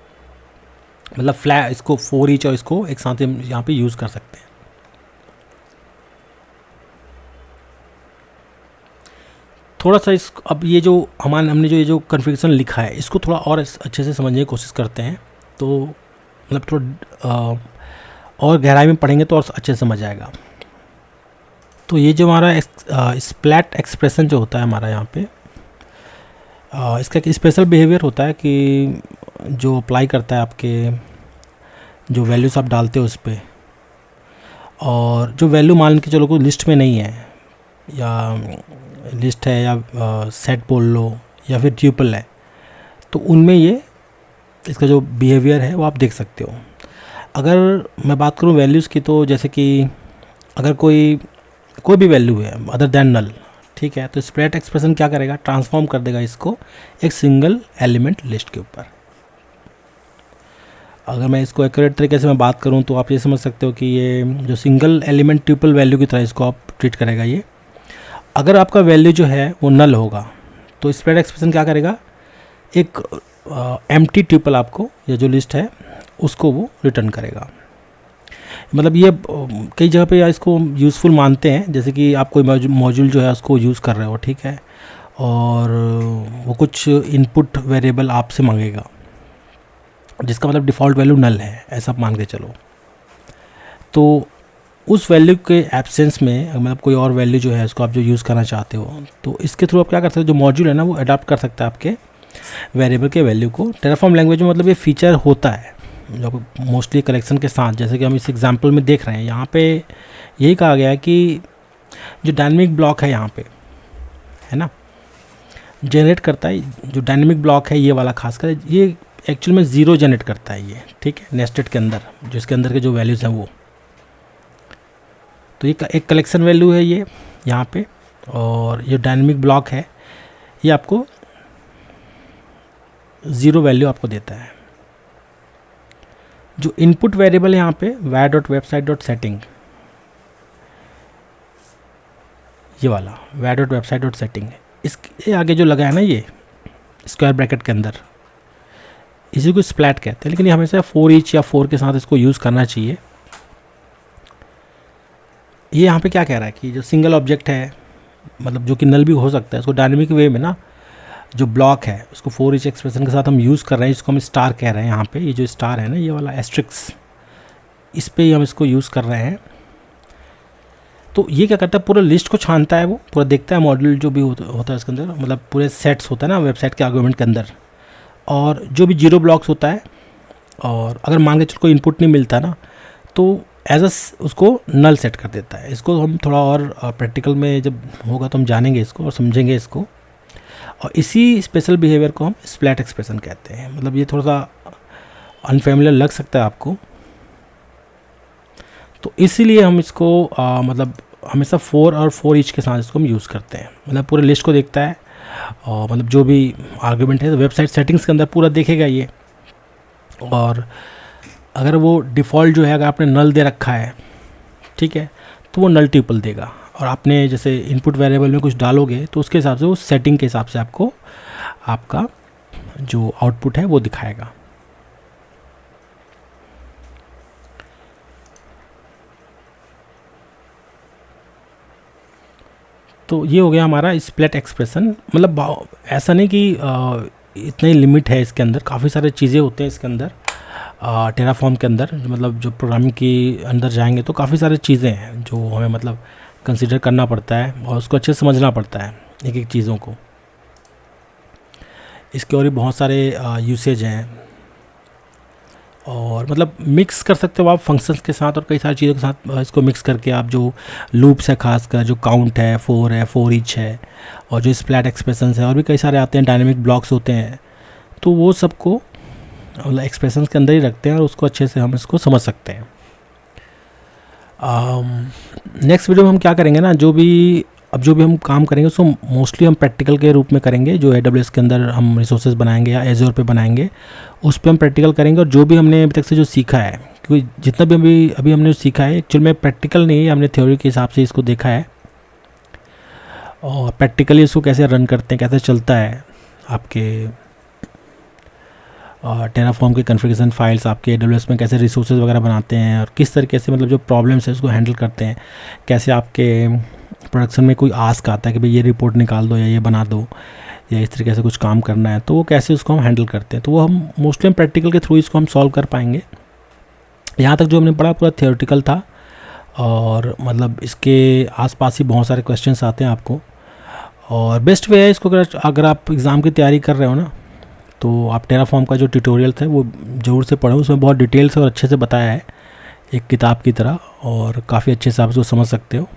मतलब फ्लैट, इसको फॉर ईच और इसको एक साथ हम यहाँ पे यूज़ कर सकते हैं। थोड़ा सा इस, अब ये जो हमने जो ये जो कन्फिगरेशन लिखा है, इसको थोड़ा और अच्छे से समझने की कोशिश करते हैं, तो मतलब थोड़ा और गहराई में पढ़ेंगे तो और अच्छे से समझ आएगा। तो ये जो हमारा स्प्लैट एक्सप्रेशन जो होता है हमारा यहाँ पे, इसका एक स्पेशल बिहेवियर होता है कि जो अप्लाई करता है आपके जो वैल्यूज़ आप डालते हो उस पर, और जो वैल्यू मान के चलो कोई लिस्ट में नहीं है, या लिस्ट है, या सेट बोल लो, या फिर ट्यूपल है, तो उनमें ये इसका जो बिहेवियर है वो आप देख सकते हो। अगर मैं बात करूँ वैल्यूज़ की, तो जैसे कि अगर कोई भी वैल्यू है अदर देन नल, ठीक है, तो स्प्लैट एक्सप्रेशन क्या करेगा, ट्रांसफॉर्म कर देगा इसको एक सिंगल एलिमेंट लिस्ट के ऊपर। अगर मैं इसको एक्यूरेट तरीके से मैं बात करूं तो आप ये समझ सकते हो कि ये जो सिंगल एलिमेंट ट्यूपल वैल्यू की तरह इसको आप ट्रीट करेगा ये। अगर आपका वैल्यू जो है वो नल होगा तो स्प्लैट एक्सप्रेशन क्या करेगा, एक एम्प्टी ट्यूपल आपको, या जो लिस्ट है उसको वो रिटर्न करेगा। मतलब ये कई जगह पे इसको यूज़फुल मानते हैं, जैसे कि आप कोई मॉड्यूल जो है उसको यूज़ कर रहे हो, ठीक है, और वो कुछ इनपुट वेरिएबल आपसे मांगेगा जिसका मतलब डिफ़ॉल्ट वैल्यू नल है, ऐसा मान के चलो। तो उस वैल्यू के एब्सेंस में मतलब कोई और वैल्यू जो है उसको आप जो यूज़ करना चाहते हो, तो इसके थ्रू आप क्या कर सकते हो, जो मॉड्यूल है ना वो अडॉप्ट कर सकता है आपके वेरिएबल के वैल्यू को। टेराफॉर्म लैंग्वेज में मतलब ये फीचर होता है जो मोस्टली कलेक्शन के साथ, जैसे कि हम इस एग्जांपल में देख रहे हैं। यहाँ पे यही कहा गया है कि जो डायनेमिक ब्लॉक है यहाँ पे, है ना, जनरेट करता है, जो डायनेमिक ब्लॉक है ये वाला खासकर, ये एक्चुअल में ज़ीरो जनरेट करता है ये, ठीक है, नेस्टेड के अंदर जो इसके अंदर के जो वैल्यूज़ हैं वो। तो ये एक कलेक्शन वैल्यू है ये यहाँ पे, और ये डायनेमिक ब्लॉक है ये आपको ज़ीरो वैल्यू आपको देता है। जो इनपुट वेरिएबल है यहाँ पे var.website.setting, ये वाला var.website.setting है, इसके आगे जो लगा है ना ये स्क्वायर ब्रैकेट के अंदर, इसी को स्प्लैट कहते हैं, लेकिन ये हमेशा 4 ईच या 4 के साथ इसको यूज़ करना चाहिए। ये यहाँ पे क्या कह रहा है कि जो सिंगल ऑब्जेक्ट है, मतलब जो कि नल भी हो सकता है, इसको डायनेमिक वे में ना जो ब्लॉक है उसको 4 ईच एक्सप्रेशन के साथ हम यूज़ कर रहे हैं, इसको हम स्टार कह रहे हैं। यहाँ पे ये जो स्टार है ना, ये वाला एस्ट्रिक्स, इस पे ही हम इसको यूज़ कर रहे हैं। तो ये क्या करता है, पूरा लिस्ट को छानता है, वो पूरा देखता है मॉड्यूल जो भी होता है इसके अंदर, मतलब पूरे सेट्स होता है ना वेबसाइट के आर्गुमेंट के अंदर, और जो भी जीरो ब्लॉक्स होता है, और अगर मान के चलो कोई इनपुट नहीं मिलता ना, तो एज उसको नल सेट कर देता है। इसको हम थोड़ा और प्रैक्टिकल में जब होगा तो हम जानेंगे इसको और समझेंगे इसको। और इसी स्पेशल बिहेवियर को हम स्प्लैट एक्सप्रेशन कहते हैं। मतलब ये थोड़ा सा अनफेमिलियर लग सकता है आपको, तो इसीलिए हम इसको मतलब हमेशा 4 और 4 ईच के साथ इसको हम यूज़ करते हैं। मतलब पूरे लिस्ट को देखता है, और मतलब जो भी आर्गुमेंट है तो वेबसाइट सेटिंग्स के अंदर पूरा देखेगा ये। और अगर वो डिफ़ॉल्ट जो है, अगर आपने नल दे रखा है, ठीक है, तो वो नल ट्यूपल देगा। और आपने जैसे इनपुट वेरिएबल में कुछ डालोगे तो उसके हिसाब से वो सेटिंग के हिसाब से आपको आपका जो आउटपुट है वो दिखाएगा। तो ये हो गया हमारा स्प्लिट एक्सप्रेशन। मतलब ऐसा नहीं कि इतना ही लिमिट है इसके अंदर, काफ़ी सारे चीज़ें होते हैं इसके अंदर टेराफॉर्म के अंदर। मतलब जो प्रोग्रामिंग के अंदर जाएंगे तो काफ़ी सारी चीज़ें हैं जो हमें मतलब कंसीडर करना पड़ता है और उसको अच्छे से समझना पड़ता है एक एक चीज़ों को। इसके और भी बहुत सारे यूसेज हैं, और मतलब मिक्स कर सकते हो आप फंक्शंस के साथ और कई सारी चीज़ों के साथ इसको मिक्स करके। आप जो लूप्स है, खासकर जो काउंट है, 4 है, 4 ईच है, और जो स्प्लैट एक्सप्रेशंस है और भी कई सारे आते हैं, डायनेमिक ब्लॉक्स होते हैं, तो वो सबको मतलब एक्सप्रेशंस के अंदर ही रखते हैं और उसको अच्छे से हम इसको समझ सकते हैं। नेक्स्ट वीडियो में हम क्या करेंगे ना, जो भी हम काम करेंगे उसको मोस्टली हम प्रैक्टिकल के रूप में करेंगे। जो AWS के अंदर हम रिसोर्सेज बनाएंगे या एज़्योर पे बनाएंगे, उस पर हम प्रैक्टिकल करेंगे। और जो भी हमने अभी तक से जो सीखा है, क्योंकि जितना भी अभी हमने सीखा है एक्चुअल में प्रैक्टिकल नहीं है, हमने थ्योरी के हिसाब से इसको देखा है। और प्रैक्टिकली इसको कैसे रन करते हैं, कैसे चलता है आपके टेराफॉर्म के कॉन्फ़िगरेशन फाइल्स, आपके AWS में कैसे रिसोर्सेज वगैरह बनाते हैं, और किस तरीके से मतलब जो प्रॉब्लम्स है उसको हैंडल करते हैं। कैसे आपके प्रोडक्शन में कोई आस्क आता है कि भाई ये रिपोर्ट निकाल दो या ये बना दो या इस तरीके से कुछ काम करना है, तो वो कैसे उसको हम हैंडल करते हैं, तो वो हम मोस्टली हम प्रैक्टिकल के थ्रू इसको हम सॉल्व कर पाएंगे। यहाँ तक जो हमने पढ़ा पूरा थियोरेटिकल था, और मतलब इसके आसपास ही बहुत सारे क्वेश्चंस आते हैं आपको। और बेस्ट वे है इसको, अगर आप एग्ज़ाम की तैयारी कर रहे हो ना, तो आप टेराफॉर्म का जो ट्यूटोरियल था वो ज़रूर से पढ़ो। उसमें बहुत डिटेल से और अच्छे से बताया है, एक किताब की तरह, और काफ़ी अच्छे से आप उसको समझ सकते हो।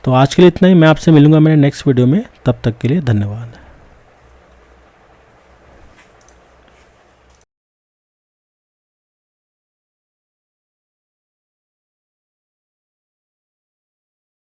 तो आज के लिए इतना ही। मैं आपसे मिलूँगा मेरे नेक्स्ट वीडियो में, तब तक के लिए धन्यवाद।